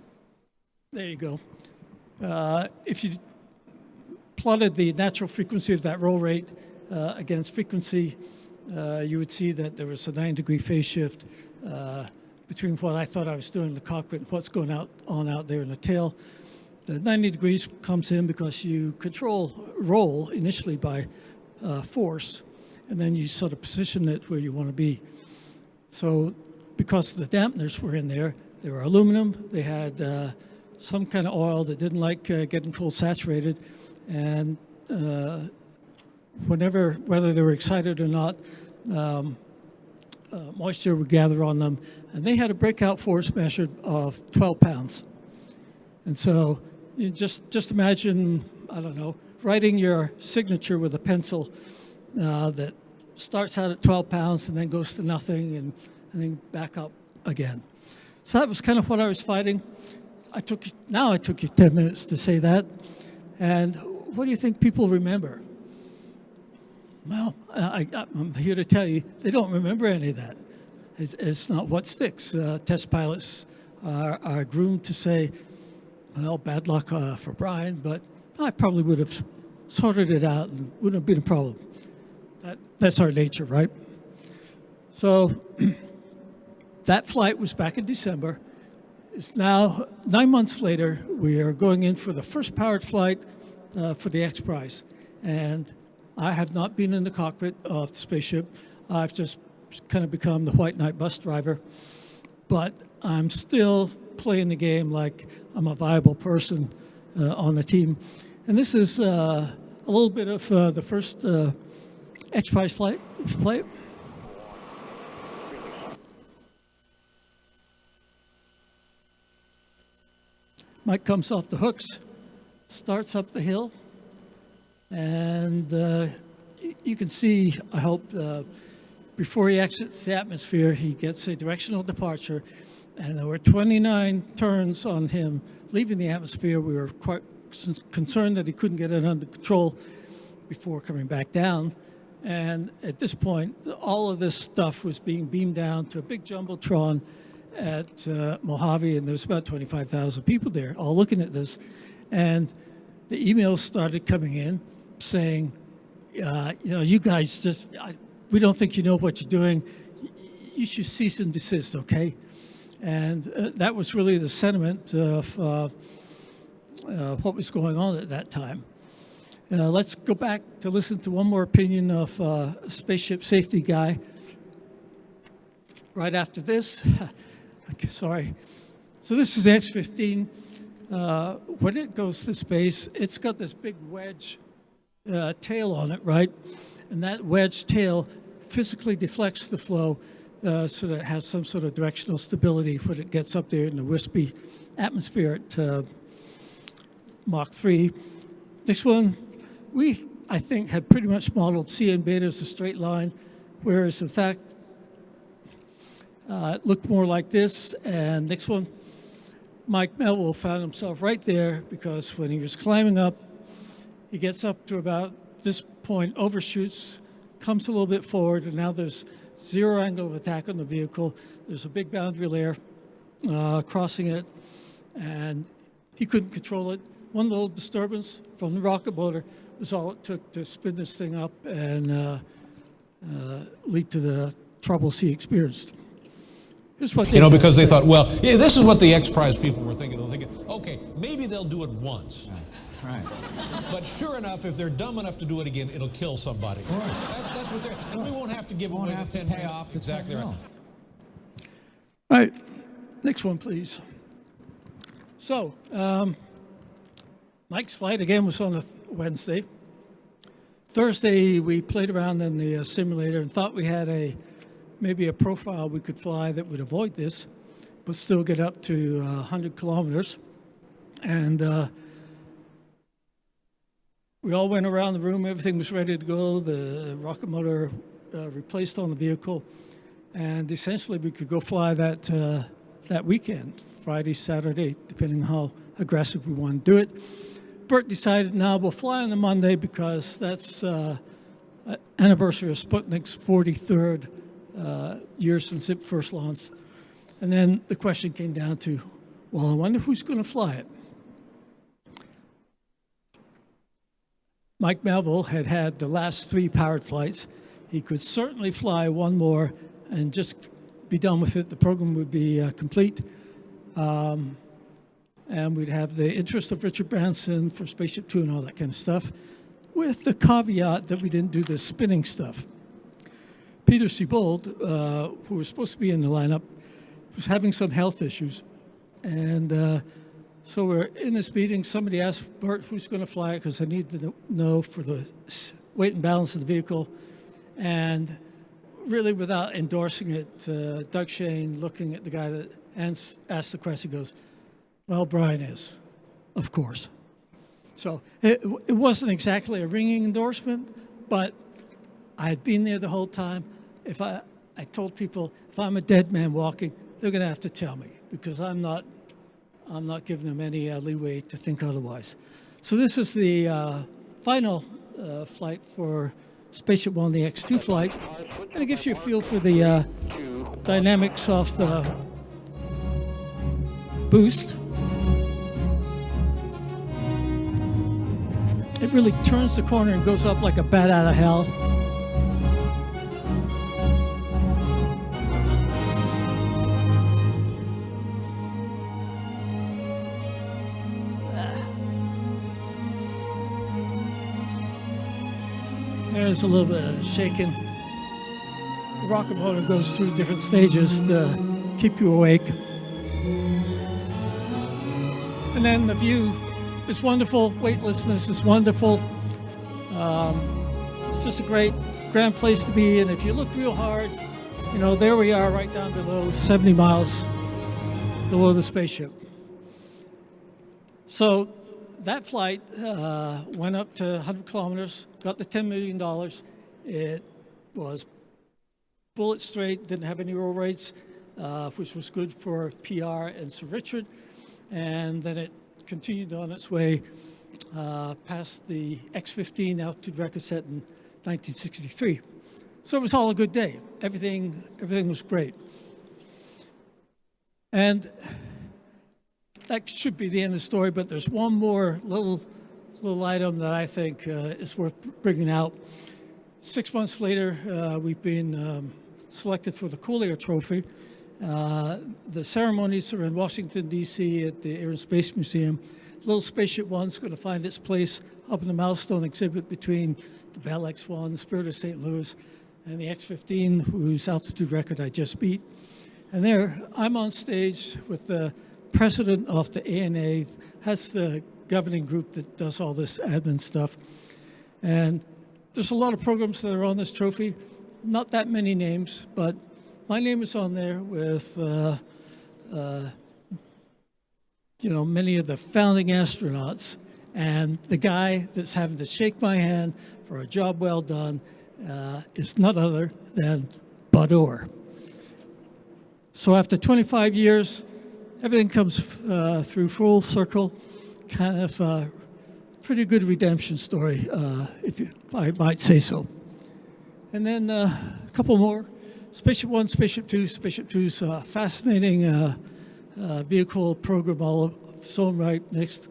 there you go. If you plotted the natural frequency of that roll rate against frequency, you would see that there was a 9-degree phase shift between what I thought I was doing in the cockpit and what's going on out there in the tail. The 90 degrees comes in because you control roll initially by force, and then you sort of position it where you want to be. So because the dampeners were in there, they were aluminum, they had some kind of oil that didn't like getting cold saturated, and whether they were excited or not, moisture would gather on them, and they had a breakout force measured of 12 pounds. And so you just imagine, I don't know, writing your signature with a pencil that starts out at 12 pounds and then goes to nothing and then back up again. So that was kind of what I was fighting. Now I took you 10 minutes to say that. And what do you think people remember? Well, I'm here to tell you, they don't remember any of that. It's not what sticks. Test pilots are groomed to say, well, bad luck for Brian, but I probably would have sorted it out and wouldn't have been a problem. That's our nature, right? So that flight was back in December. It's now 9 months later. We are going in for the first powered flight for the X Prize. And I have not been in the cockpit of the spaceship. I've just kind of become the white knight bus driver. But I'm still playing the game like I'm a viable person on the team. And this is a little bit of the first X Prize flight. Mike comes off the hooks, starts up the hill, and you can see, I hope, before he exits the atmosphere, he gets a directional departure, and there were 29 turns on him leaving the atmosphere. We were quite concerned that he couldn't get it under control before coming back down. And at this point, all of this stuff was being beamed down to a big jumbotron at Mojave, and there's about 25,000 people there all looking at this. And the emails started coming in saying, you guys just, we don't think you know what you're doing. You should cease and desist, okay? And that was really the sentiment of what was going on at that time. Let's go back to listen to one more opinion of a spaceship safety guy. Right after this, okay, sorry. So this is the X-15. when it goes to space, it's got this big wedge tail on it, right? And that wedge tail physically deflects the flow so that it has some sort of directional stability when it gets up there in the wispy atmosphere at Mach 3. Next one, we, I think, had pretty much modeled C and beta as a straight line, whereas in fact, it looked more like this. And next one, Mike Melville found himself right there because when he was climbing up, he gets up to about this point, overshoots, comes a little bit forward, and now there's zero angle of attack on the vehicle. There's a big boundary layer crossing it, and he couldn't control it. One little disturbance from the rocket motor was all it took to spin this thing up and lead to the troubles he experienced. Here's what because they thought, well, yeah, this is what the X Prize people were thinking. They're thinking, okay, maybe they'll do it once. Right. But sure enough, if they're dumb enough to do it again, it'll kill somebody. That's what they're, and we won't have to give Won't away have the to 10 pay off. Exactly right. All right, next one, please. So, Mike's flight again was on a Wednesday. Thursday, we played around in the simulator and thought we had maybe a profile we could fly that would avoid this, but still get up to 100 kilometers. And we all went around the room. Everything was ready to go. The rocket motor replaced on the vehicle, and essentially we could go fly that weekend, Friday, Saturday, depending on how aggressive we want to do it. Bert decided, no, we'll fly on the Monday because that's anniversary of Sputnik's 43rd year since it first launched. And then the question came down to, well, I wonder who's going to fly it. Mike Melville had had the last 3 powered flights. He could certainly fly one more and just be done with it. The program would be complete. And we'd have the interest of Richard Branson for Spaceship Two and all that kind of stuff, with the caveat that we didn't do the spinning stuff. Peter Siebold, who was supposed to be in the lineup, was having some health issues. And so we're in this meeting. Somebody asked Bert who's going to fly it because I need to know for the weight and balance of the vehicle. And really, without endorsing it, Doug Shane, looking at the guy that asked the question, goes, well, Brian is, of course. So it wasn't exactly a ringing endorsement, but I had been there the whole time. If I told people, if I'm a dead man walking, they're going to have to tell me because I'm not giving them any leeway to think otherwise. So this is the final flight for Spaceship One, the X2 flight, and it gives you a feel for the dynamics of the boost. It really turns the corner and goes up like a bat out of hell. There's a little bit of shaking. The rocket motor goes through different stages to keep you awake. And then the view is wonderful. Weightlessness is wonderful. It's just a great, grand place to be. And if you look real hard, you know, there we are right down below, 70 miles below the spaceship. So that flight went up to 100 kilometers, got the $10 million. It was bullet straight, didn't have any roll rates, which was good for PR and Sir Richard. And then it continued on its way past the X-15 altitude record set in 1963. So it was all a good day. Everything was great. And that should be the end of the story, but there's one more little item that I think is worth bringing out. 6 months later, we've been selected for the Collier Trophy. The ceremonies are in Washington, D.C. at the Air and Space Museum. Little Spaceship One's going to find its place up in the milestone exhibit between the Bell X-1, the Spirit of St. Louis, and the X-15, whose altitude record I just beat. And there, I'm on stage with the president of the ANA. That's the governing group that does all this admin stuff. And there's a lot of programs that are on this trophy. Not that many names, but my name is on there with many of the founding astronauts. And the guy that's having to shake my hand for a job well done is none other than Bud Orr. So after 25 years, everything comes through full circle, kind of a pretty good redemption story, if I might say so. And then a couple more. Spaceship 1, Spaceship 2. Spaceship 2's a fascinating vehicle program all of its own right next.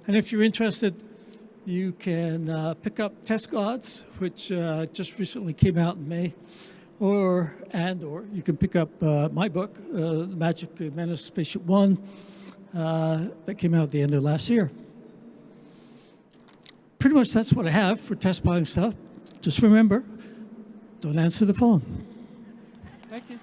And if you're interested, you can pick up Test Gods, which just recently came out in May, or you can pick up my book, The Magic Menace Spaceship 1, that came out at the end of last year. Pretty much that's what I have for test piloting stuff. Just remember, don't answer the phone. Thank you.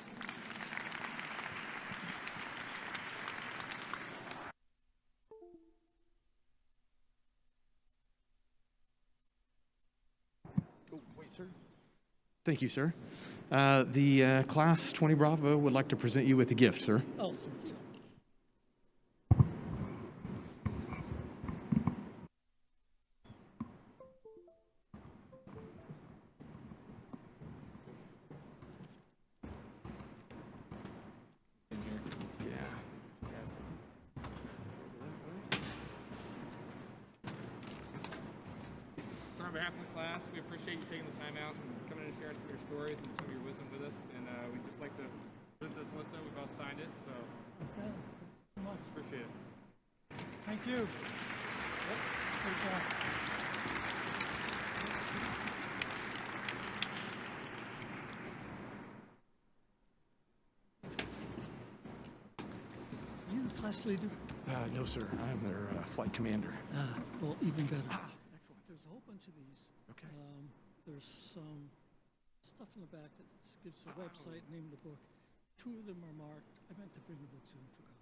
Thank you, sir. The Class 20 Bravo would like to present you with a gift, sir. Oh, thank you. So on behalf of the class, we appreciate you taking the time out and coming in and sharing some of your stories and some of your wisdom with us. And we'd just like to present this list. We've all signed it, so Okay. Thank you so much. appreciate it. Thank you. Yep. Great job. You the class leader? No, sir. I am their flight commander. Well, even better. Excellent. There's a whole bunch of these. Okay. There's some stuff in the back that gives the website, name of the book. Two of them are marked. I meant to bring the books in, forgot.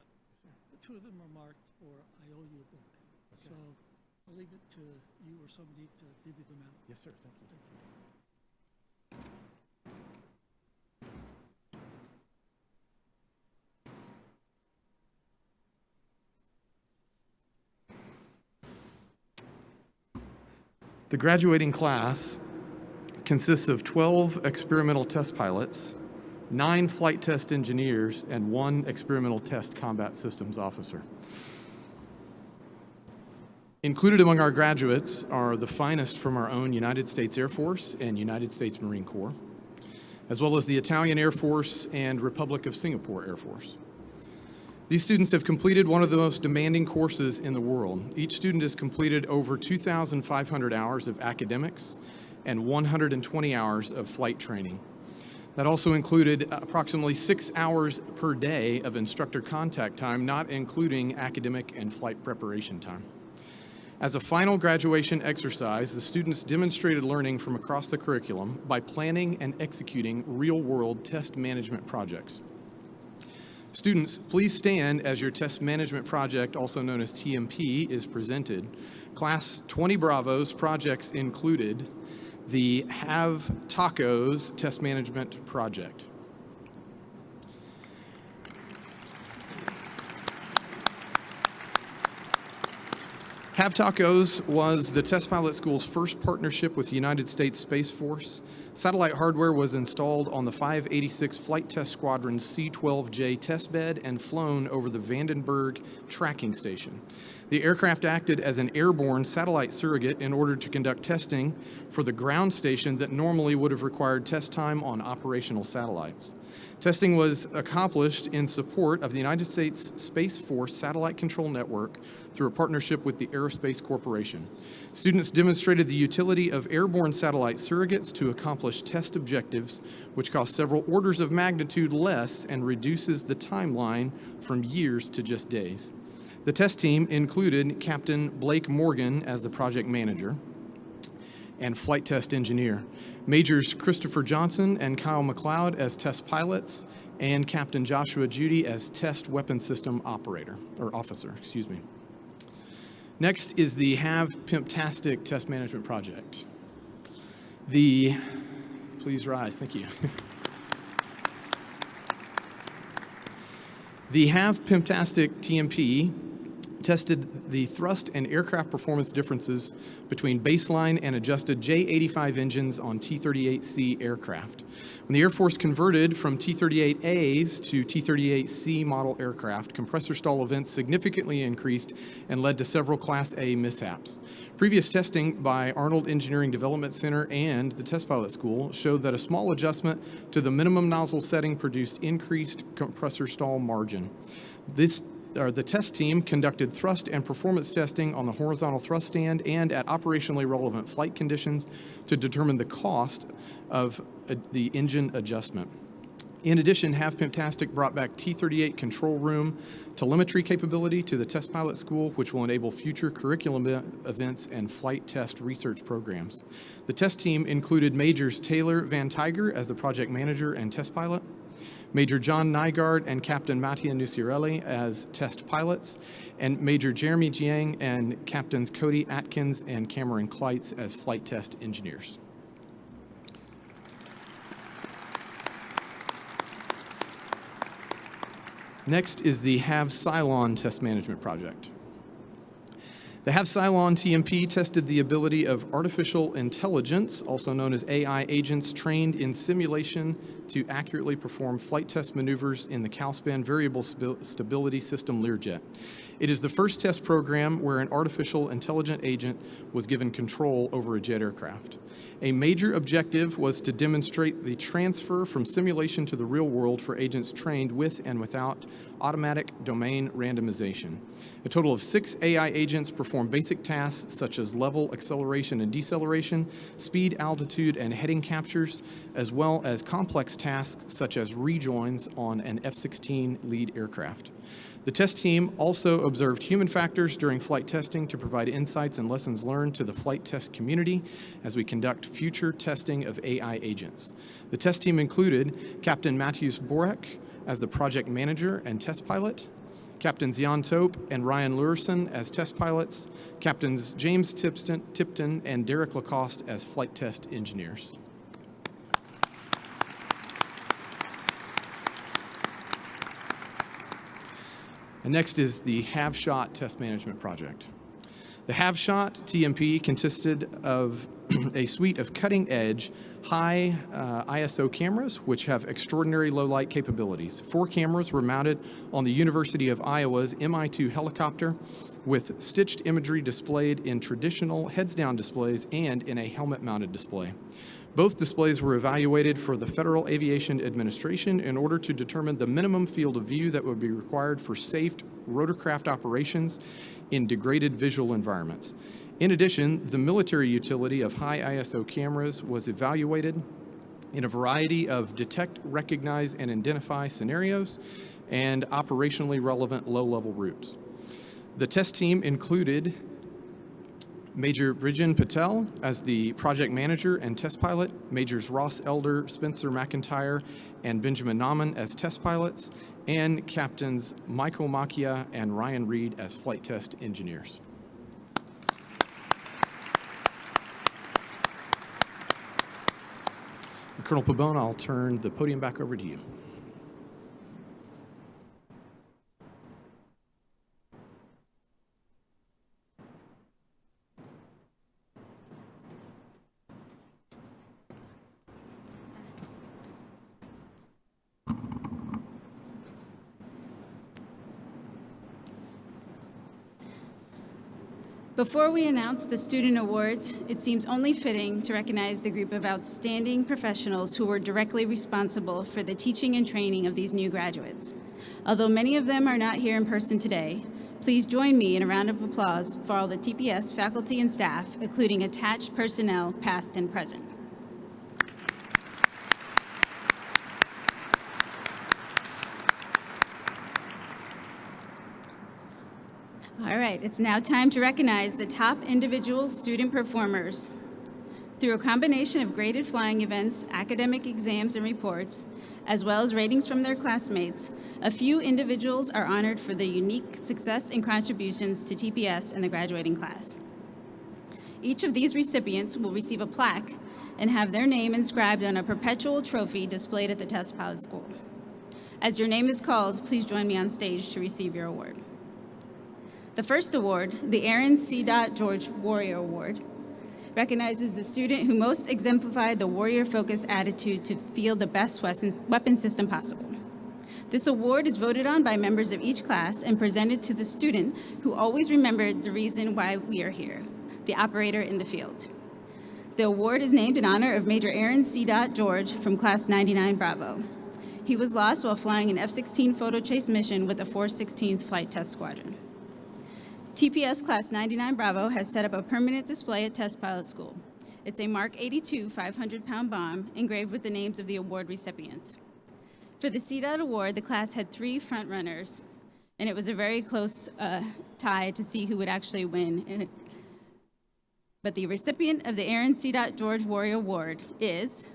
But two of them are marked for I owe you a book. So I'll leave it to you or somebody to divvy them out. Yes, sir. Thank you. The graduating class consists of 12 experimental test pilots, 9 flight test engineers, and 1 experimental test combat systems officer. Included among our graduates are the finest from our own United States Air Force and United States Marine Corps, as well as the Italian Air Force and Republic of Singapore Air Force. These students have completed one of the most demanding courses in the world. Each student has completed over 2,500 hours of academics and 120 hours of flight training. That also included approximately 6 hours per day of instructor contact time, not including academic and flight preparation time. As a final graduation exercise, the students demonstrated learning from across the curriculum by planning and executing real-world test management projects. Students, please stand as your test management project, also known as TMP, is presented. Class 20 Bravo's projects included the Have Tacos Test Management Project. Have Tacos was the test pilot school's first partnership with the United States Space Force. Satellite hardware was installed on the 586 Flight Test Squadron's C-12J testbed and flown over the Vandenberg tracking station. The aircraft acted as an airborne satellite surrogate in order to conduct testing for the ground station that normally would have required test time on operational satellites. Testing was accomplished in support of the United States Space Force Satellite Control Network through a partnership with the Aerospace Corporation. Students demonstrated the utility of airborne satellite surrogates to accomplish test objectives, which cost several orders of magnitude less and reduces the timeline from years to just days. The test team included Captain Blake Morgan as the project manager and flight test engineer, Majors Christopher Johnson and Kyle McLeod as test pilots, and Captain Joshua Judy as Test Weapon System Operator, or Officer, excuse me. Next is the HAV Pimptastic Test Management Project. Please rise, thank you. The HAV Pimptastic TMP tested the thrust and aircraft performance differences between baseline and adjusted J-85 engines on T-38C aircraft. When the Air Force converted from T-38As to T-38C model aircraft, compressor stall events significantly increased and led to several Class A mishaps. Previous testing by Arnold Engineering Development Center and the Test Pilot School showed that a small adjustment to the minimum nozzle setting produced increased compressor stall margin. The test team conducted thrust and performance testing on the horizontal thrust stand and at operationally relevant flight conditions to determine the cost of the engine adjustment. In addition, HAV Pimptastic brought back T-38 control room telemetry capability to the Test Pilot School, which will enable future curriculum events and flight test research programs. The test team included Majors Taylor Van Tiger as the project manager and test pilot, Major John Nygaard and Captain Mattia Nucirelli as test pilots, and Major Jeremy Jiang and Captains Cody Atkins and Cameron Kleitz as flight test engineers. Next is the HAV Cylon Test Management Project. The HAV Cylon TMP tested the ability of artificial intelligence, also known as AI agents, trained in simulation to accurately perform flight test maneuvers in the Calspan Variable Stability System Learjet. It is the first test program where an artificial intelligent agent was given control over a jet aircraft. A major objective was to demonstrate the transfer from simulation to the real world for agents trained with and without automatic domain randomization. A total of 6 AI agents perform basic tasks such as level, acceleration, and deceleration, speed, altitude, and heading captures, as well as complex tasks such as rejoins on an F-16 lead aircraft. The test team also observed human factors during flight testing to provide insights and lessons learned to the flight test community as we conduct future testing of AI agents. The test team included Captain Matthews Borek as the project manager and test pilot, Captains Jan Tope and Ryan Lurson as test pilots, Captains James Tipton and Derek Lacoste as flight test engineers. And next is the HAV-SHOT Test Management Project. The HAV-SHOT TMP consisted of a suite of cutting-edge, high ISO cameras, which have extraordinary low-light capabilities. 4 cameras were mounted on the University of Iowa's Mi-2 helicopter, with stitched imagery displayed in traditional heads-down displays and in a helmet-mounted display. Both displays were evaluated for the Federal Aviation Administration in order to determine the minimum field of view that would be required for safe rotorcraft operations in degraded visual environments. In addition, the military utility of high ISO cameras was evaluated in a variety of detect, recognize, and identify scenarios and operationally relevant low-level routes. The test team included Major Brijan Patel as the project manager and test pilot, Majors Ross Elder, Spencer McIntyre, and Benjamin Nauman as test pilots, and Captains Michael Macchia and Ryan Reed as flight test engineers. Colonel Pabon, I'll turn the podium back over to you. Before we announce the student awards, it seems only fitting to recognize the group of outstanding professionals who were directly responsible for the teaching and training of these new graduates. Although many of them are not here in person today, please join me in a round of applause for all the TPS faculty and staff, including attached personnel, past and present. All right, it's now time to recognize the top individual student performers. Through a combination of graded flying events, academic exams and reports, as well as ratings from their classmates, a few individuals are honored for their unique success and contributions to TPS and the graduating class. Each of these recipients will receive a plaque and have their name inscribed on a perpetual trophy displayed at the Test Pilot School. As your name is called, please join me on stage to receive your award. The first award, the Aaron C. George Warrior Award, recognizes the student who most exemplified the warrior-focused attitude to field the best weapon system possible. This award is voted on by members of each class and presented to the student who always remembered the reason why we are here, the operator in the field. The award is named in honor of Major Aaron C. George from Class 99 Bravo. He was lost while flying an F-16 photo chase mission with the 416th Flight Test Squadron. TPS Class 99 Bravo has set up a permanent display at Test Pilot School. It's a Mark 82 500-pound bomb engraved with the names of the award recipients. For the CDOT award, the class had 3 front runners, and it was a very close tie to see who would actually win. But the recipient of the Aaron C. George Warrior Award is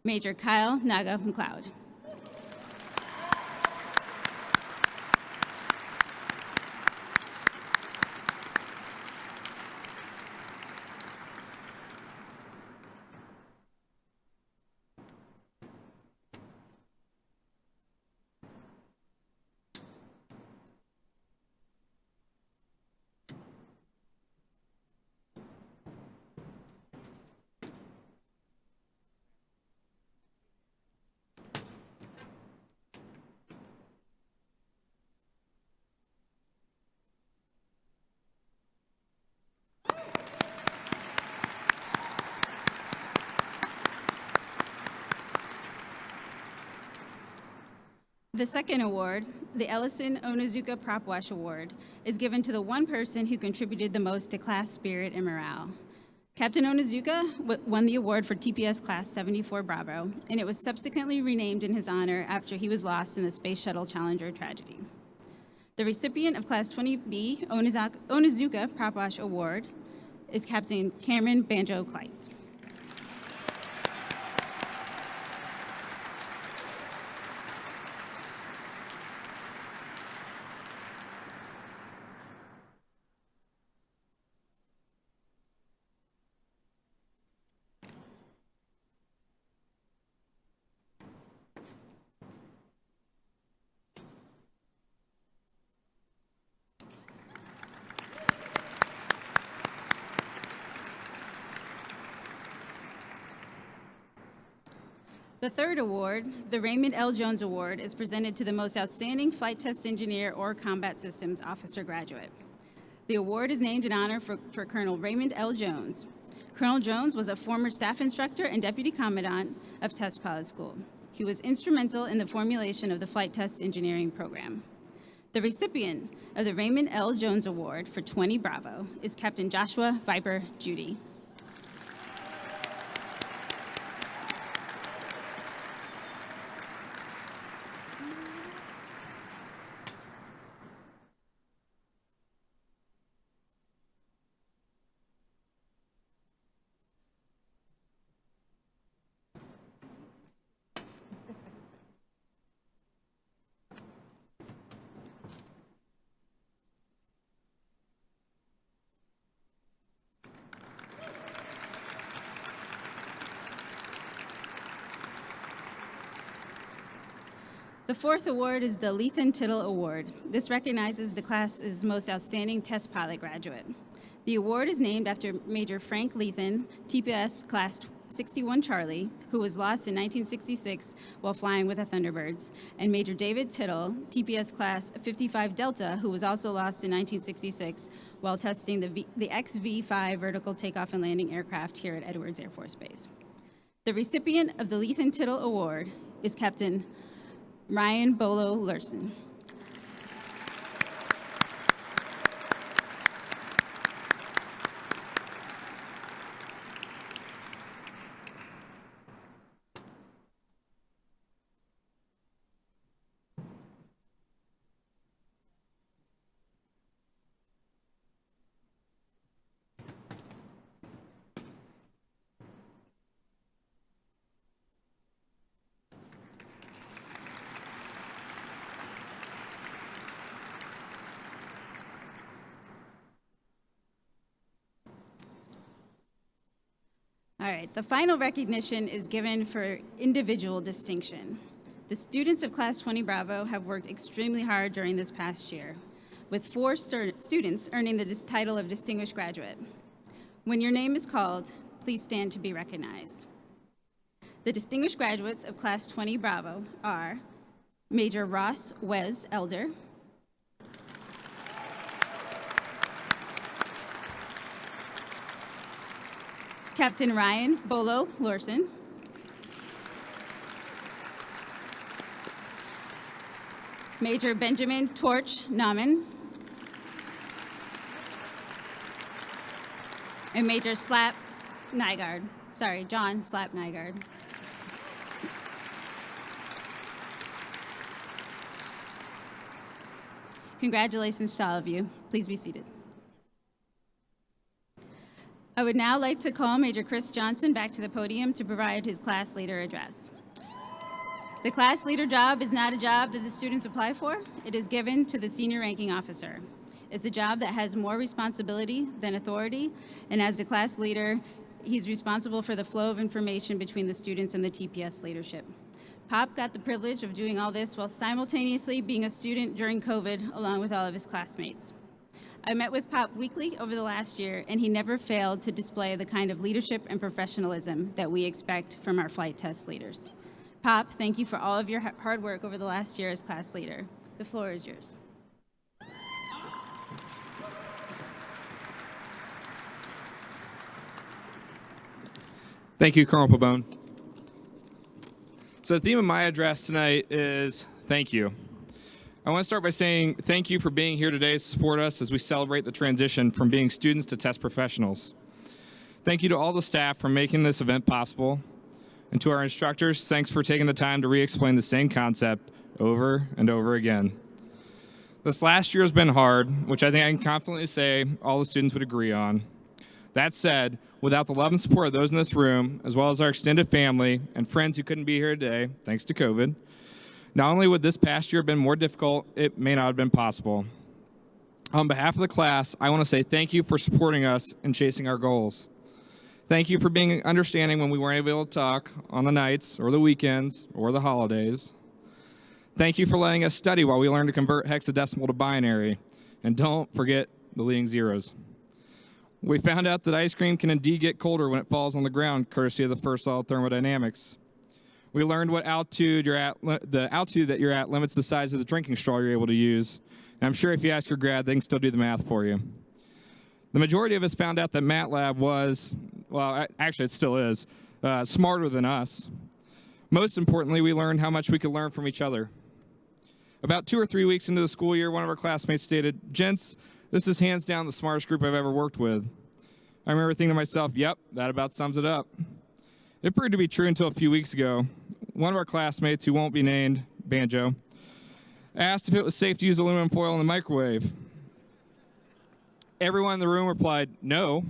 Major Kyle Naga McLeod. The second award, the Ellison Onizuka Prop Wash Award, is given to the one person who contributed the most to class spirit and morale. Captain Onizuka won the award for TPS Class 74 Bravo, and it was subsequently renamed in his honor after he was lost in the Space Shuttle Challenger tragedy. The recipient of Class 20B Onizuka Prop Wash Award is Captain Cameron Banjo Kleitz. The third award, the Raymond L. Jones Award, is presented to the most outstanding flight test engineer or combat systems officer graduate. The award is named in honor for Colonel Raymond L. Jones. Colonel Jones was a former staff instructor and deputy commandant of Test Pilot School. He was instrumental in the formulation of the flight test engineering program. The recipient of the Raymond L. Jones Award for 20 Bravo is Captain Joshua Viper Judy. The fourth award is the Lethan Tittle Award. This recognizes the class's most outstanding test pilot graduate. The award is named after Major Frank Lethan, TPS Class 61 Charlie, who was lost in 1966 while flying with the Thunderbirds, and Major David Tittle, TPS Class 55 Delta, who was also lost in 1966 while testing the XV-5 vertical takeoff and landing aircraft here at Edwards Air Force Base. The recipient of the Lethan Tittle Award is Captain Ryan Bolo Lurson. All right, the final recognition is given for individual distinction. The students of Class 20 Bravo have worked extremely hard during this past year, with 4 students earning the title of Distinguished Graduate. When your name is called, please stand to be recognized. The distinguished graduates of Class 20 Bravo are Major Ross Wes Elder, Captain Ryan Bolo Lorson, Major Benjamin Torch Nauman, and Major Slap Nygaard. Sorry, John Slap Nygaard. Congratulations to all of you. Please be seated. I would now like to call Major Chris Johnson back to the podium to provide his class leader address. The class leader job is not a job that the students apply for. It is given to the senior ranking officer. It's a job that has more responsibility than authority, and as the class leader, he's responsible for the flow of information between the students and the TPS leadership. Pop got the privilege of doing all this while simultaneously being a student during COVID, along with all of his classmates. I met with Pop weekly over the last year, and he never failed to display the kind of leadership and professionalism that we expect from our flight test leaders. Pop, thank you for all of your hard work over the last year as class leader. The floor is yours. Thank you, Colonel Pabon. So the theme of my address tonight is thank you. I want to start by saying thank you for being here today to support us as we celebrate the transition from being students to test professionals. Thank you to all the staff for making this event possible. And to our instructors, thanks for taking the time to re-explain the same concept over and over again. This last year has been hard, which I think I can confidently say all the students would agree on. That said, without the love and support of those in this room, as well as our extended family and friends who couldn't be here today, thanks to COVID, not only would this past year have been more difficult, it may not have been possible. On behalf of the class, I want to say thank you for supporting us in chasing our goals. Thank you for being understanding when we weren't able to talk on the nights or the weekends or the holidays. Thank you for letting us study while we learn to convert hexadecimal to binary. And don't forget the leading zeros. We found out that ice cream can indeed get colder when it falls on the ground, courtesy of the first law of thermodynamics. We learned what altitude you're at, the altitude that you're at limits the size of the drinking straw you're able to use. And I'm sure if you ask your grad, they can still do the math for you. The majority of us found out that MATLAB was, well, actually it still is, smarter than us. Most importantly, we learned how much we could learn from each other. About 2 or 3 weeks into the school year, one of our classmates stated, "Gents, this is hands down the smartest group I've ever worked with." I remember thinking to myself, yep, that about sums it up. It proved to be true until a few weeks ago. One of our classmates, who won't be named, Banjo, asked if it was safe to use aluminum foil in the microwave. Everyone in the room replied, no.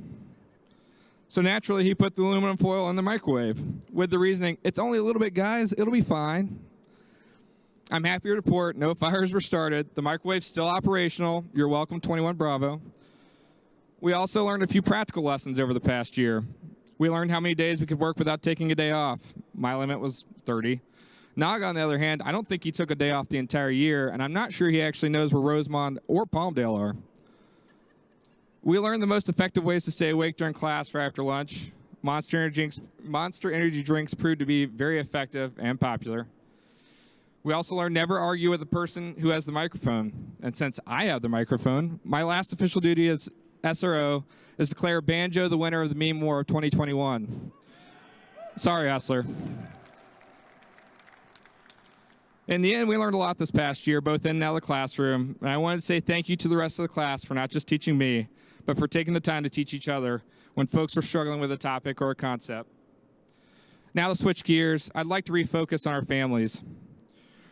So naturally, he put the aluminum foil in the microwave with the reasoning, it's only a little bit, guys, it'll be fine. I'm happy to report no fires were started. The microwave's still operational. You're welcome, 21 Bravo. We also learned a few practical lessons over the past year. We learned how many days we could work without taking a day off. My limit was 30. Naga, on the other hand, I don't think he took a day off the entire year, and I'm not sure he actually knows where Rosemont or Palmdale are. We learned the most effective ways to stay awake during class for after lunch. Monster energy drinks proved to be very effective and popular. We also learned never argue with the person who has the microphone. And since I have the microphone, my last official duty as SRO is to declare Banjo the winner of the Meme War of 2021. Sorry, Hustler. In the end, we learned a lot this past year, both in and out of the classroom. And I wanted to say thank you to the rest of the class for not just teaching me, but for taking the time to teach each other when folks were struggling with a topic or a concept. Now to switch gears, I'd like to refocus on our families.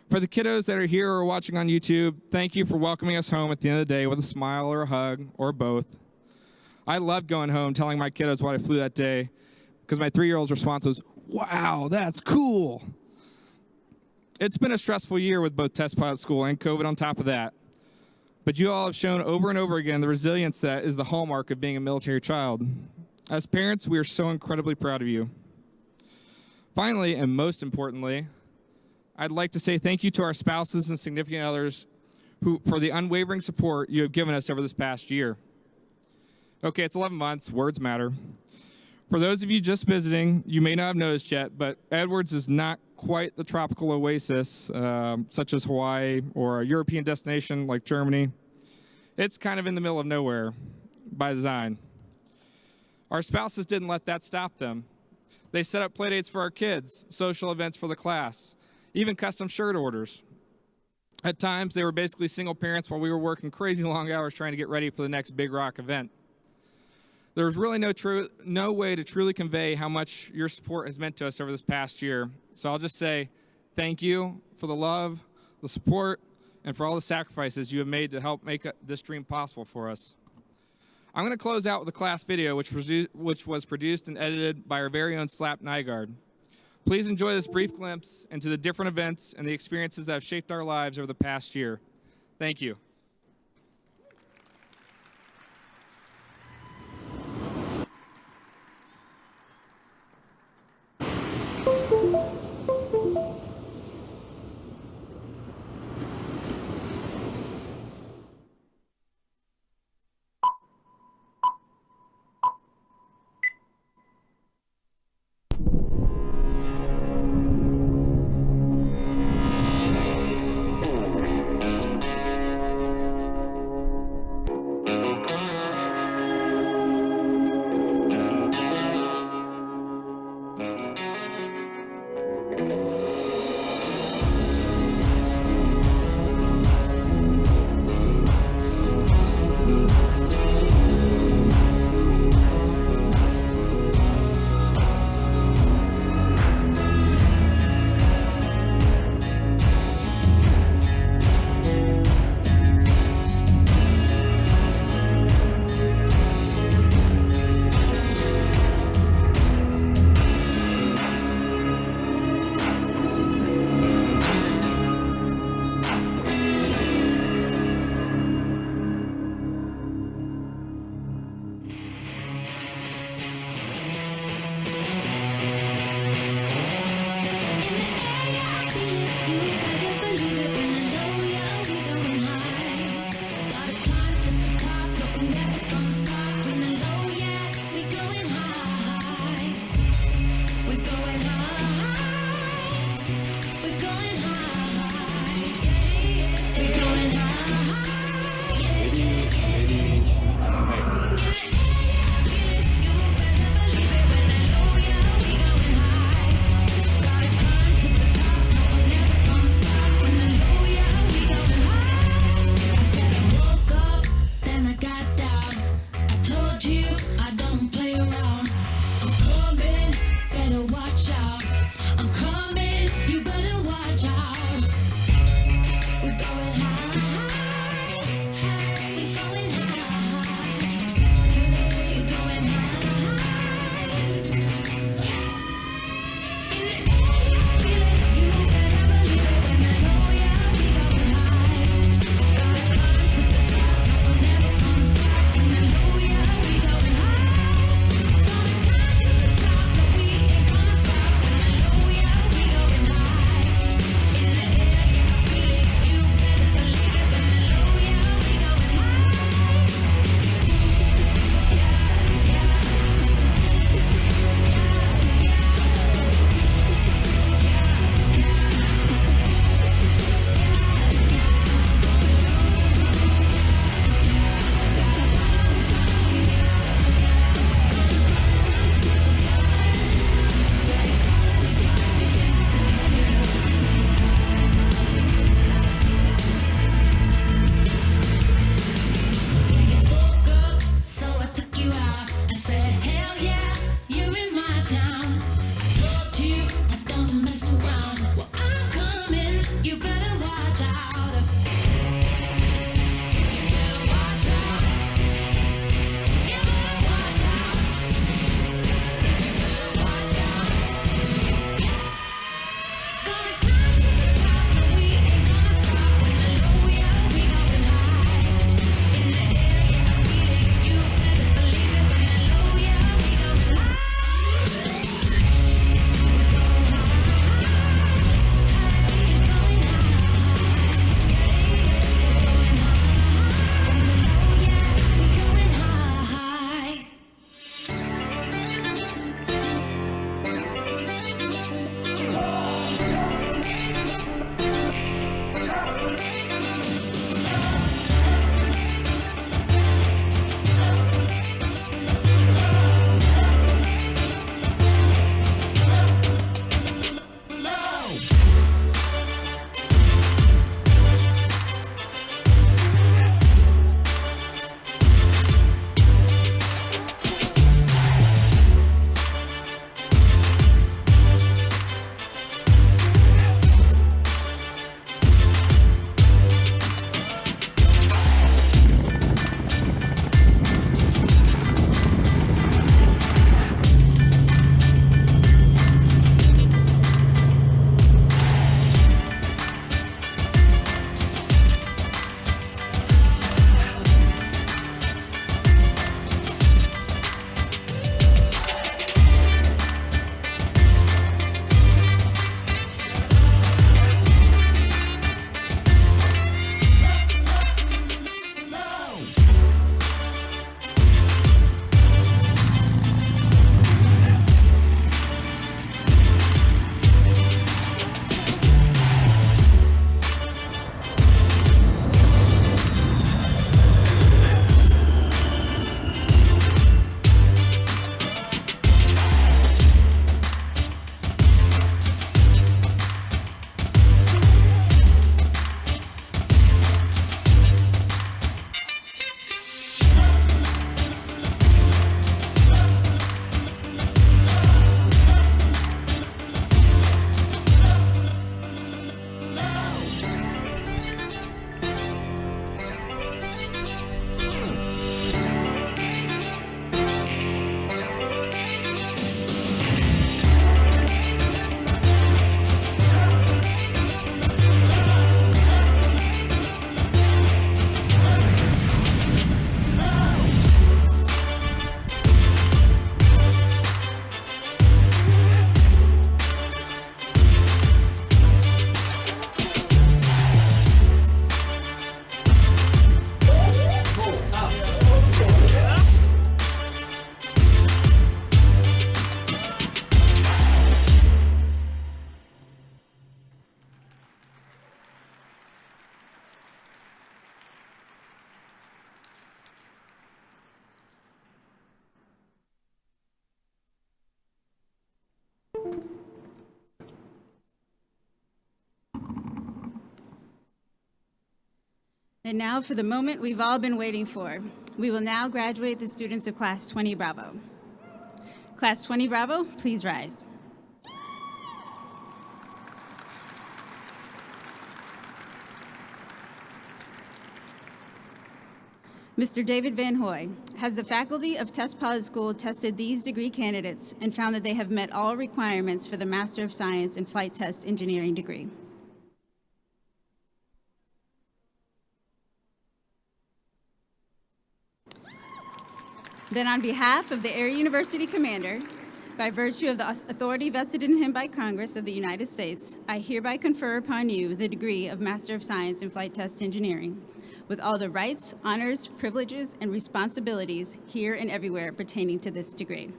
For the kiddos that are here or watching on YouTube, thank you for welcoming us home at the end of the day with a smile or a hug or both. I loved going home telling my kiddos what I flew that day because my 3-year-old's response was, wow, that's cool. It's been a stressful year with both test pilot school and COVID on top of that. But you all have shown over and over again the resilience that is the hallmark of being a military child. As parents, we are so incredibly proud of you. Finally, and most importantly, I'd like to say thank you to our spouses and significant others for the unwavering support you have given us over this past year. Okay, it's 11 months. Words matter. For those of you just visiting, you may not have noticed yet, but Edwards is not quite the tropical oasis, such as Hawaii or a European destination like Germany. It's kind of in the middle of nowhere by design. Our spouses didn't let that stop them. They set up playdates for our kids, social events for the class, even custom shirt orders. At times, they were basically single parents while we were working crazy long hours trying to get ready for the next Big Rock event. There was really no way to truly convey how much your support has meant to us over this past year. So I'll just say thank you for the love, the support, and for all the sacrifices you have made to help make this dream possible for us. I'm going to close out with a class video which was produced and edited by our very own Slap Nygaard. Please enjoy this brief glimpse into the different events and the experiences that have shaped our lives over the past year. Thank you. And now for the moment we've all been waiting for. We will now graduate the students of Class 20 Bravo. Class 20 Bravo, please rise. Mr. David Van Hoy, has the faculty of Test Pilot School tested these degree candidates and found that they have met all requirements for the Master of Science in Flight Test Engineering degree? Then on behalf of the Air University Commander, by virtue of the authority vested in him by Congress of the United States, I hereby confer upon you the degree of Master of Science in Flight Test Engineering, with all the rights, honors, privileges, and responsibilities here and everywhere pertaining to this degree.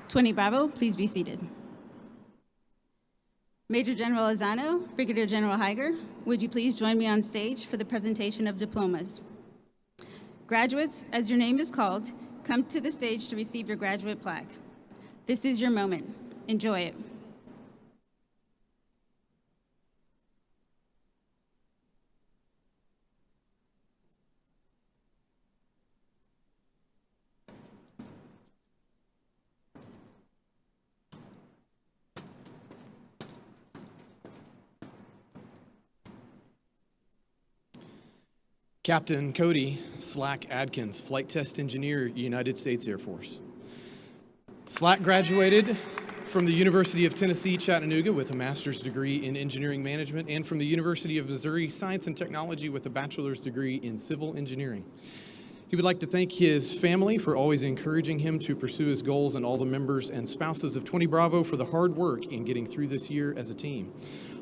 '20 Bravo, please be seated. Major General Lozano, Brigadier General Heiger, would you please join me on stage for the presentation of diplomas? Graduates, as your name is called, come to the stage to receive your graduate plaque. This is your moment. Enjoy it. Captain Cody Slack Adkins, Flight Test Engineer, United States Air Force. Slack graduated from the University of Tennessee, Chattanooga with a master's degree in engineering management and from the University of Missouri Science and Technology with a bachelor's degree in civil engineering. He would like to thank his family for always encouraging him to pursue his goals and all the members and spouses of 20 Bravo for the hard work in getting through this year as a team.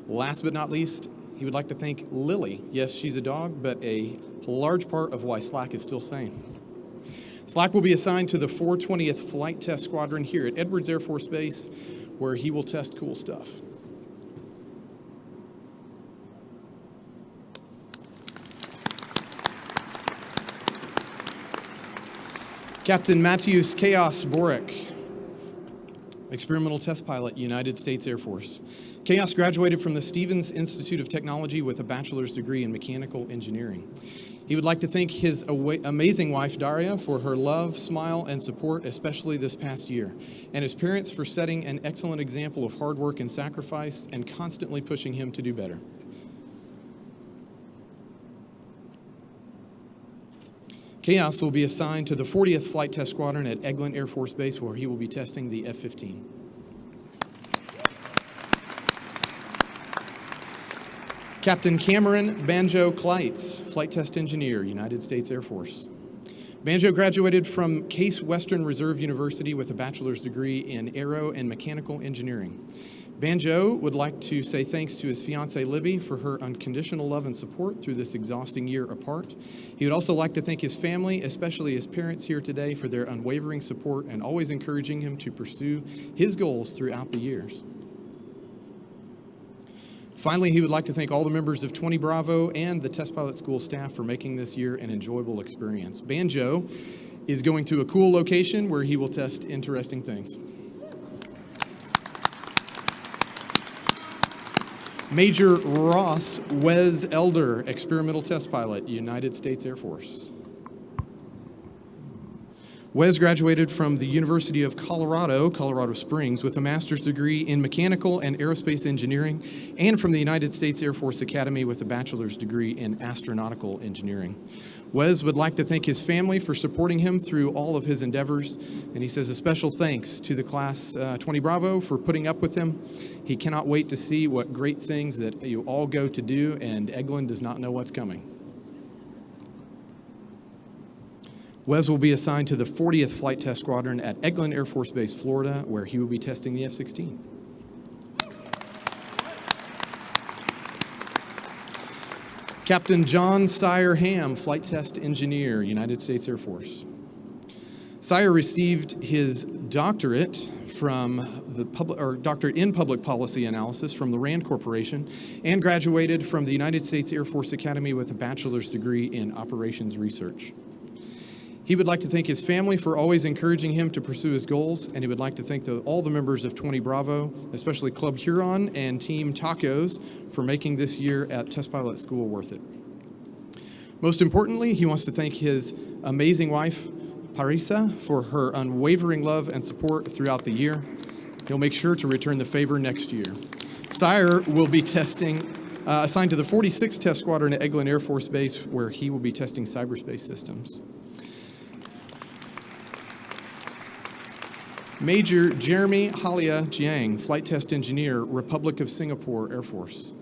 Last but not least, he would like to thank Lily. Yes, she's a dog, but a large part of why Slack is still sane. Slack will be assigned to the 420th Flight Test Squadron here at Edwards Air Force Base, where he will test cool stuff. Captain Matthews Chaos Boric, Experimental Test Pilot, United States Air Force. Chaos graduated from the Stevens Institute of Technology with a bachelor's degree in mechanical engineering. He would like to thank his amazing wife, Daria, for her love, smile, and support, especially this past year, and his parents for setting an excellent example of hard work and sacrifice and constantly pushing him to do better. Chaos will be assigned to the 40th Flight Test Squadron at Eglin Air Force Base, where he will be testing the F-15. Captain Cameron Banjo Kleitz, Flight Test Engineer, United States Air Force. Banjo graduated from Case Western Reserve University with a bachelor's degree in aero and mechanical engineering. Banjo would like to say thanks to his fiancée Libby for her unconditional love and support through this exhausting year apart. He would also like to thank his family, especially his parents here today, for their unwavering support and always encouraging him to pursue his goals throughout the years. Finally, he would like to thank all the members of 20 Bravo and the Test Pilot School staff for making this year an enjoyable experience. Banjo is going to a cool location where he will test interesting things. Major Ross Wes Elder, Experimental Test Pilot, United States Air Force. Wes graduated from the University of Colorado, Colorado Springs, with a master's degree in mechanical and aerospace engineering, and from the United States Air Force Academy with a bachelor's degree in astronautical engineering. Wes would like to thank his family for supporting him through all of his endeavors, and he says a special thanks to the Class 20 Bravo for putting up with him. He cannot wait to see what great things that you all go to do, and Eglin does not know what's coming. Wes will be assigned to the 40th Flight Test Squadron at Eglin Air Force Base, Florida, where he will be testing the F-16. Captain John Sire Ham, Flight Test Engineer, United States Air Force. Sire received his doctorate from doctorate in public policy analysis from the Rand Corporation and graduated from the United States Air Force Academy with a bachelor's degree in operations research. He would like to thank his family for always encouraging him to pursue his goals, and he would like to thank all the members of 20 Bravo, especially Club Huron and Team Tacos, for making this year at Test Pilot School worth it. Most importantly, he wants to thank his amazing wife, Parisa, for her unwavering love and support throughout the year. He'll make sure to return the favor next year. Sire will be assigned to the 46th Test Squadron at Eglin Air Force Base, where he will be testing cyberspace systems. Major Jeremy Halia Jiang, Flight Test Engineer, Republic of Singapore Air Force.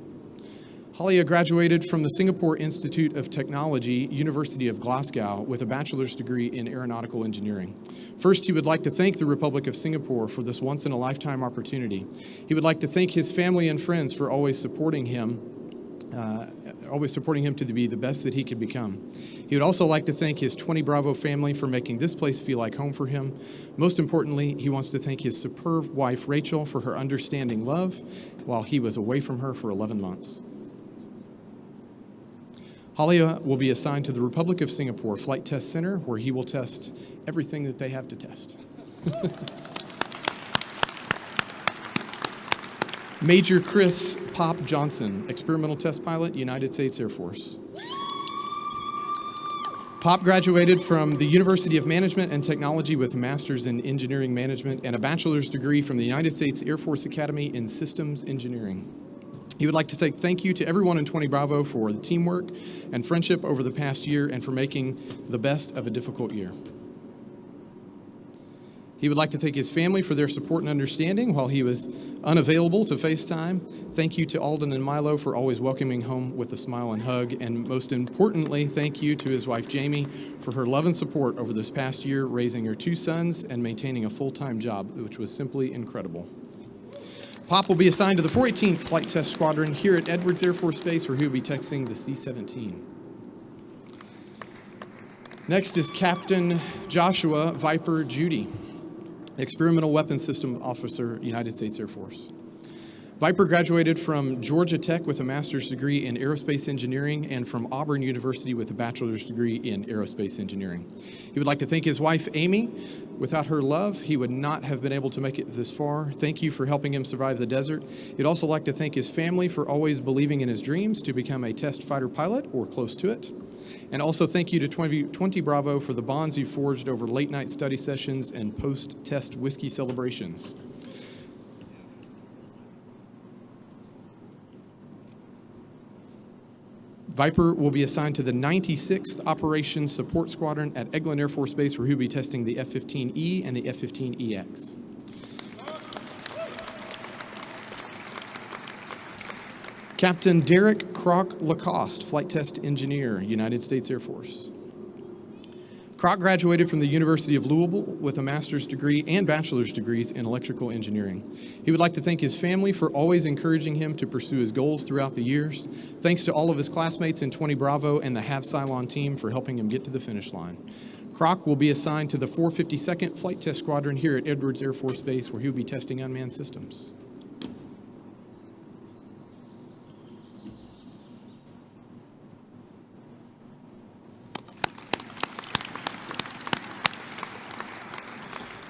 Halia graduated from the Singapore Institute of Technology, University of Glasgow, with a bachelor's degree in aeronautical engineering. First, he would like to thank the Republic of Singapore for this once-in-a-lifetime opportunity. He would like to thank his family and friends for always supporting him to be the best that he could become. He would also like to thank his 20 Bravo family for making this place feel like home for him. Most importantly, he wants to thank his superb wife, Rachel, for her understanding love while he was away from her for 11 months. Halia will be assigned to the Republic of Singapore Flight Test Center, where he will test everything that they have to test. Major Chris Pop Johnson, Experimental Test Pilot, United States Air Force. Pop graduated from the University of Management and Technology with a master's in engineering management and a bachelor's degree from the United States Air Force Academy in systems engineering. He would like to say thank you to everyone in 20 Bravo for the teamwork and friendship over the past year and for making the best of a difficult year. He would like to thank his family for their support and understanding while he was unavailable to FaceTime. Thank you to Alden and Milo for always welcoming home with a smile and hug. And most importantly, thank you to his wife, Jamie, for her love and support over this past year, raising her 2 sons and maintaining a full-time job, which was simply incredible. Pop will be assigned to the 418th Flight Test Squadron here at Edwards Air Force Base, where he will be testing the C-17. Next is Captain Joshua Viper Judy, Experimental Weapons System Officer, United States Air Force. Viper graduated from Georgia Tech with a master's degree in aerospace engineering and from Auburn University with a bachelor's degree in aerospace engineering. He would like to thank his wife, Amy. Without her love, he would not have been able to make it this far. Thank you for helping him survive the desert. He'd also like to thank his family for always believing in his dreams to become a test fighter pilot or close to it. And also thank you to 20 Bravo for the bonds you forged over late-night study sessions and post-test whiskey celebrations. Viper will be assigned to the 96th Operations Support Squadron at Eglin Air Force Base, where he'll be testing the F-15E and the F-15EX. Captain Derek Croc Lacoste, Flight Test Engineer, United States Air Force. Croc graduated from the University of Louisville with a master's degree and bachelor's degrees in electrical engineering. He would like to thank his family for always encouraging him to pursue his goals throughout the years. Thanks to all of his classmates in 20 Bravo and the Have Cylon team for helping him get to the finish line. Croc will be assigned to the 452nd Flight Test Squadron here at Edwards Air Force Base, where he'll be testing unmanned systems.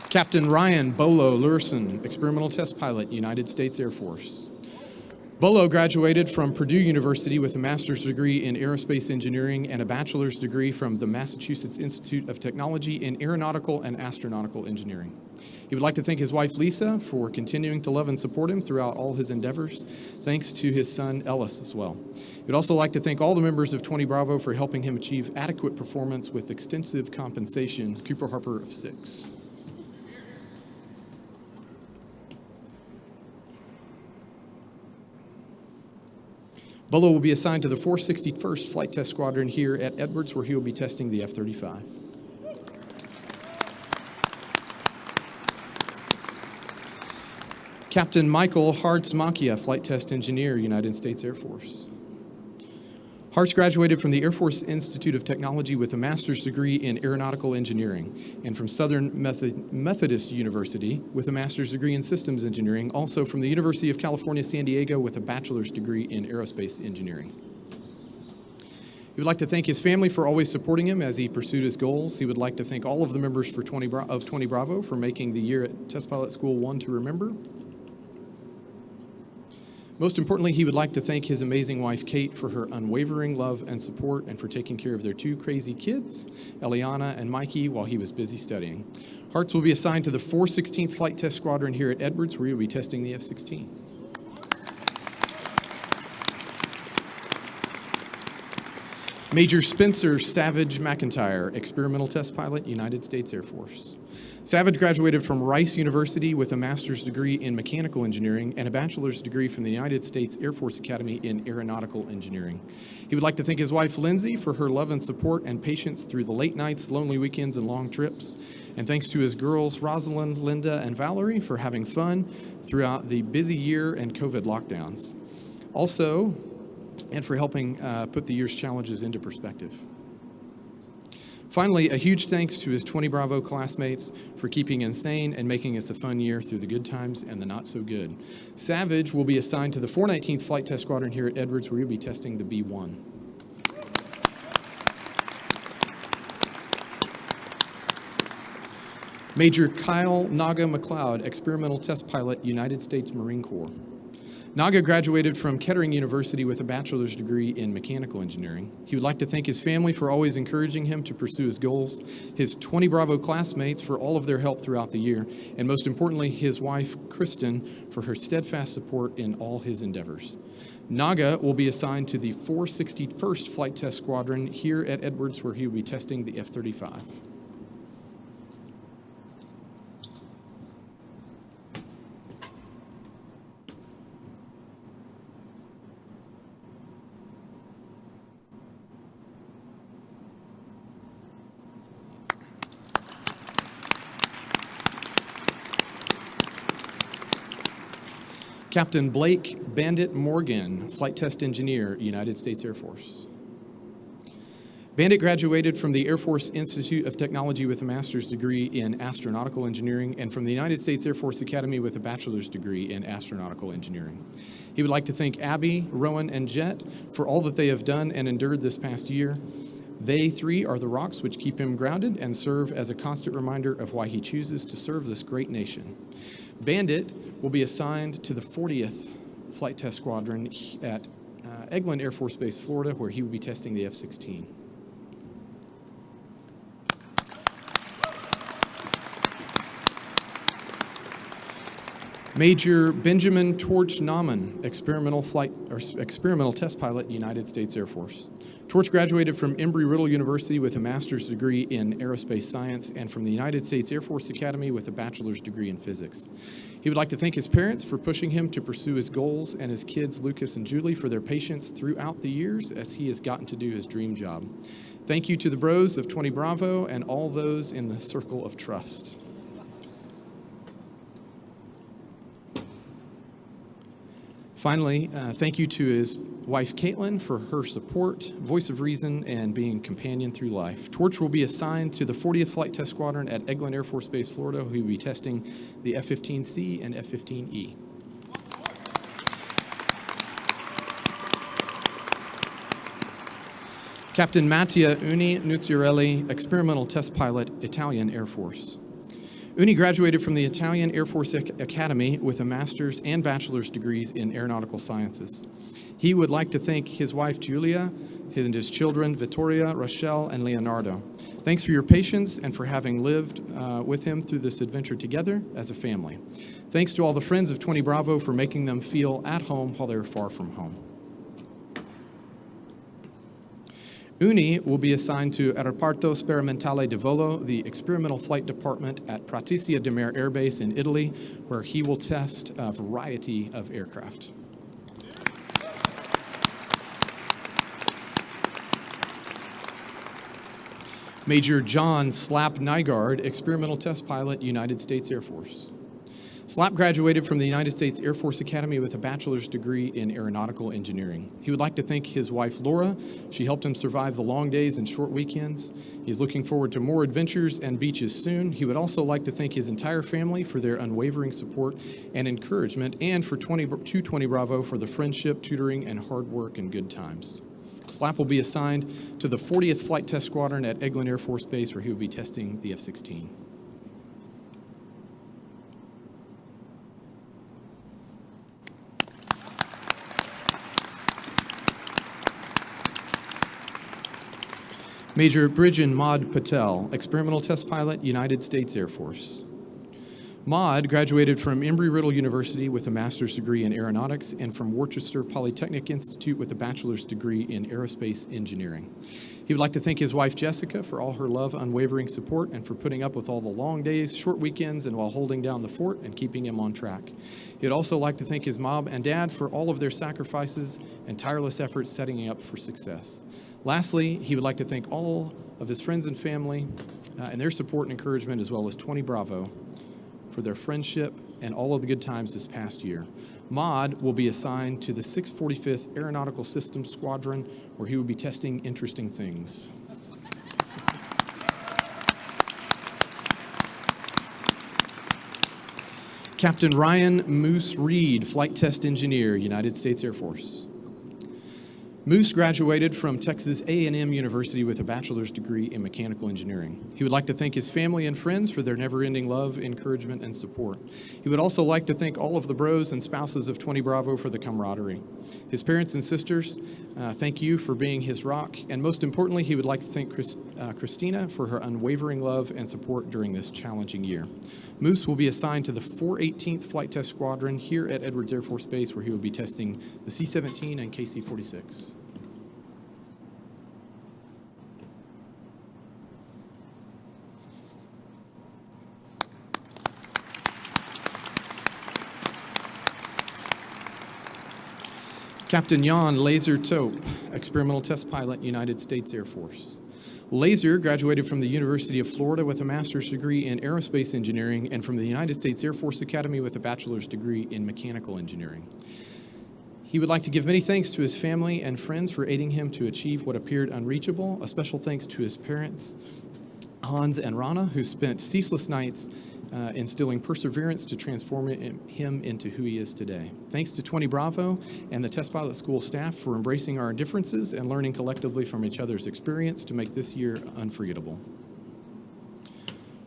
Captain Ryan Bolo Lurson, Experimental Test Pilot, United States Air Force. Bolo graduated from Purdue University with a master's degree in aerospace engineering and a bachelor's degree from the Massachusetts Institute of Technology in aeronautical and astronautical engineering. He would like to thank his wife, Lisa, for continuing to love and support him throughout all his endeavors. Thanks to his son, Ellis, as well. He would also like to thank all the members of 20 Bravo for helping him achieve adequate performance with extensive compensation. Cooper Harper of 6. Bolo will be assigned to the 461st Flight Test Squadron here at Edwards, where he will be testing the F-35. Captain Michael Hardsmakia, Flight Test Engineer, United States Air Force. Hartz graduated from the Air Force Institute of Technology with a master's degree in aeronautical engineering, and from Southern Methodist University with a master's degree in systems engineering, also from the University of California, San Diego with a bachelor's degree in aerospace engineering. He would like to thank his family for always supporting him as he pursued his goals. He would like to thank all of the members of 20 Bravo for making the year at Test Pilot School one to remember. Most importantly, he would like to thank his amazing wife, Kate, for her unwavering love and support and for taking care of their two crazy kids, Eliana and Mikey, while he was busy studying. Hartz will be assigned to the 416th Flight Test Squadron here at Edwards, where he will be testing the F-16. Major Spencer Savage McIntyre, Experimental Test Pilot, United States Air Force. Savage graduated from Rice University with a master's degree in mechanical engineering and a bachelor's degree from the United States Air Force Academy in aeronautical engineering. He would like to thank his wife, Lindsay, for her love and support and patience through the late nights, lonely weekends, and long trips. And thanks to his girls, Rosalind, Linda, and Valerie, for having fun throughout the busy year and COVID lockdowns. Also, and for helping put the year's challenges into perspective. Finally, a huge thanks to his 20 Bravo classmates for keeping insane and making us a fun year through the good times and the not so good. Savage will be assigned to the 419th Flight Test Squadron here at Edwards, where he'll be testing the B-1. Major Kyle Naga McLeod, Experimental Test Pilot, United States Marine Corps. Naga graduated from Kettering University with a bachelor's degree in mechanical engineering. He would like to thank his family for always encouraging him to pursue his goals, his 20 Bravo classmates for all of their help throughout the year, and most importantly, his wife, Kristen, for her steadfast support in all his endeavors. Naga will be assigned to the 461st Flight Test Squadron here at Edwards, where he will be testing the F-35. Captain Blake Bandit Morgan, Flight Test Engineer, United States Air Force. Bandit graduated from the Air Force Institute of Technology with a master's degree in astronautical engineering and from the United States Air Force Academy with a bachelor's degree in astronautical engineering. He would like to thank Abby, Rowan, and Jet for all that they have done and endured this past year. They three are the rocks which keep him grounded and serve as a constant reminder of why he chooses to serve this great nation. Bandit will be assigned to the 40th Flight Test Squadron at Eglin Air Force Base, Florida, where he will be testing the F-16. Major Benjamin Torch Nauman, Experimental Test Pilot, United States Air Force. Torch graduated from Embry-Riddle University with a master's degree in aerospace science and from the United States Air Force Academy with a bachelor's degree in physics. He would like to thank his parents for pushing him to pursue his goals and his kids, Lucas and Julie, for their patience throughout the years as he has gotten to do his dream job. Thank you to the bros of 20 Bravo and all those in the circle of trust. Finally, thank you to his wife, Caitlin, for her support, voice of reason, and being companion through life. Torch will be assigned to the 40th Flight Test Squadron at Eglin Air Force Base, Florida, who will be testing the F-15C and F-15E. Captain Mattia Uni Nuzzarelli, Experimental Test Pilot, Italian Air Force. Uni graduated from the Italian Air Force Academy with a master's and bachelor's degrees in aeronautical sciences. He would like to thank his wife, Giulia, and his children, Vittoria, Rochelle, and Leonardo. Thanks for your patience and for having lived with him through this adventure together as a family. Thanks to all the friends of 20 Bravo for making them feel at home while they're far from home. Uni will be assigned to Aeroporto Sperimentale di Volo, the experimental flight department at Pratica de Mare Air Base in Italy, where he will test a variety of aircraft. Major John Slap Nygaard, Experimental Test Pilot, United States Air Force. Slap graduated from the United States Air Force Academy with a bachelor's degree in aeronautical engineering. He would like to thank his wife, Laura. She helped him survive the long days and short weekends. He's looking forward to more adventures and beaches soon. He would also like to thank his entire family for their unwavering support and encouragement, and for 220 Bravo for the friendship, tutoring, and hard work and good times. Slap will be assigned to the 40th Flight Test Squadron at Eglin Air Force Base, where he will be testing the F-16. Major Bridgen Maud Patel, Experimental Test Pilot, United States Air Force. Maud graduated from Embry-Riddle University with a master's degree in aeronautics and from Worcester Polytechnic Institute with a bachelor's degree in aerospace engineering. He would like to thank his wife, Jessica, for all her love, unwavering support, and for putting up with all the long days, short weekends, and while holding down the fort and keeping him on track. He'd also like to thank his mom and dad for all of their sacrifices and tireless efforts setting him up for success. Lastly, he would like to thank all of his friends and family and their support and encouragement, as well as 20 Bravo, for their friendship and all of the good times this past year. Maud will be assigned to the 645th Aeronautical Systems Squadron, where he will be testing interesting things. Captain Ryan Moose Reed, Flight Test Engineer, United States Air Force. Moose graduated from Texas A&M University with a bachelor's degree in mechanical engineering. He would like to thank his family and friends for their never-ending love, encouragement, and support. He would also like to thank all of the bros and spouses of 20 Bravo for the camaraderie. His parents and sisters, thank you for being his rock. And most importantly, he would like to thank Christina for her unwavering love and support during this challenging year. Moose will be assigned to the 418th Flight Test Squadron here at Edwards Air Force Base, where he will be testing the C-17 and KC-46. Captain Jan Laser Tope, Experimental Test Pilot, United States Air Force. Laser graduated from the University of Florida with a master's degree in aerospace engineering and from the United States Air Force Academy with a bachelor's degree in mechanical engineering. He would like to give many thanks to his family and friends for aiding him to achieve what appeared unreachable. A special thanks to his parents, Hans and Rana, who spent ceaseless nights instilling perseverance to transform him into who he is today. Thanks to 20 Bravo and the Test Pilot School staff for embracing our differences and learning collectively from each other's experience to make this year unforgettable.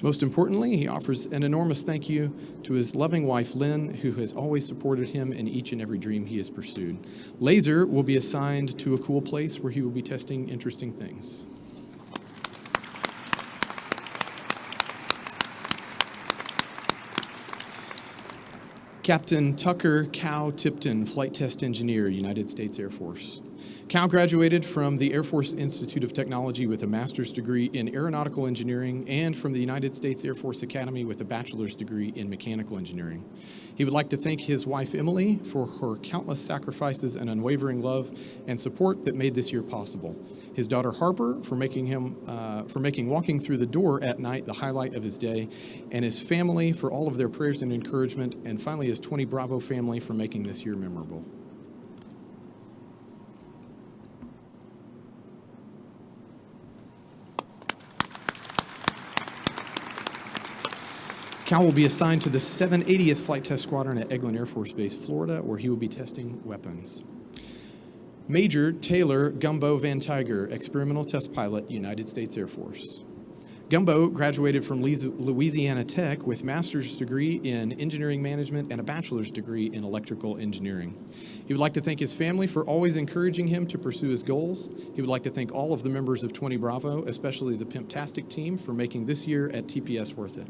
Most importantly, he offers an enormous thank you to his loving wife, Lynn, who has always supported him in each and every dream he has pursued. Laser will be assigned to a cool place where he will be testing interesting things. Captain Tucker Cow Tipton, Flight Test Engineer, United States Air Force. Cow graduated from the Air Force Institute of Technology with a master's degree in aeronautical engineering and from the United States Air Force Academy with a bachelor's degree in mechanical engineering. He would like to thank his wife, Emily, for her countless sacrifices and unwavering love and support that made this year possible. His daughter, Harper, for making walking through the door at night the highlight of his day, and his family for all of their prayers and encouragement, and finally his 20 Bravo family for making this year memorable. Cal will be assigned to the 780th Flight Test Squadron at Eglin Air Force Base, Florida, where he will be testing weapons. Major Taylor Gumbo Van Tiger, Experimental Test Pilot, United States Air Force. Gumbo graduated from Louisiana Tech with a master's degree in engineering management and a bachelor's degree in electrical engineering. He would like to thank his family for always encouraging him to pursue his goals. He would like to thank all of the members of 20 Bravo, especially the Pimptastic team, for making this year at TPS worth it.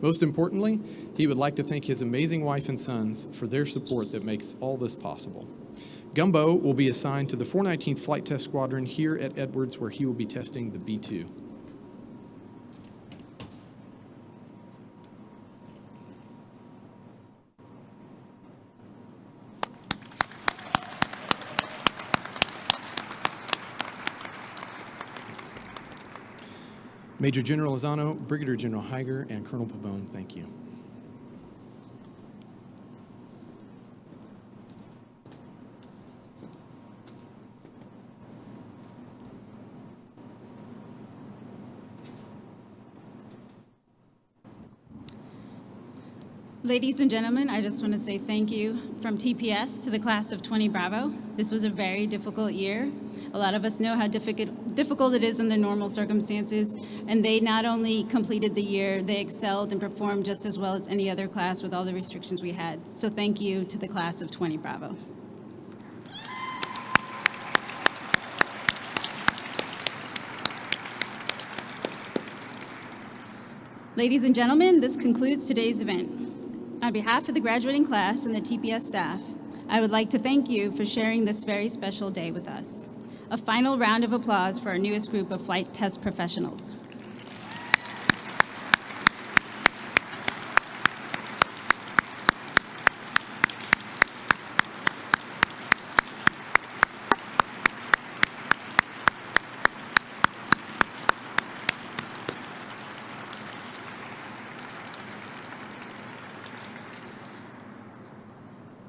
Most importantly, he would like to thank his amazing wife and sons for their support that makes all this possible. Gumbo will be assigned to the 419th Flight Test Squadron here at Edwards, where he will be testing the B-2. Major General Lozano, Brigadier General Heiger, and Colonel Pabon, thank you. Ladies and gentlemen, I just want to say thank you from TPS to the class of 20 Bravo. This was a very difficult year. A lot of us know how difficult it is in the normal circumstances, and they not only completed the year, they excelled and performed just as well as any other class with all the restrictions we had. So thank you to the class of 20 Bravo. Ladies and gentlemen, this concludes today's event. On behalf of the graduating class and the TPS staff, I would like to thank you for sharing this very special day with us. A final round of applause for our newest group of flight test professionals.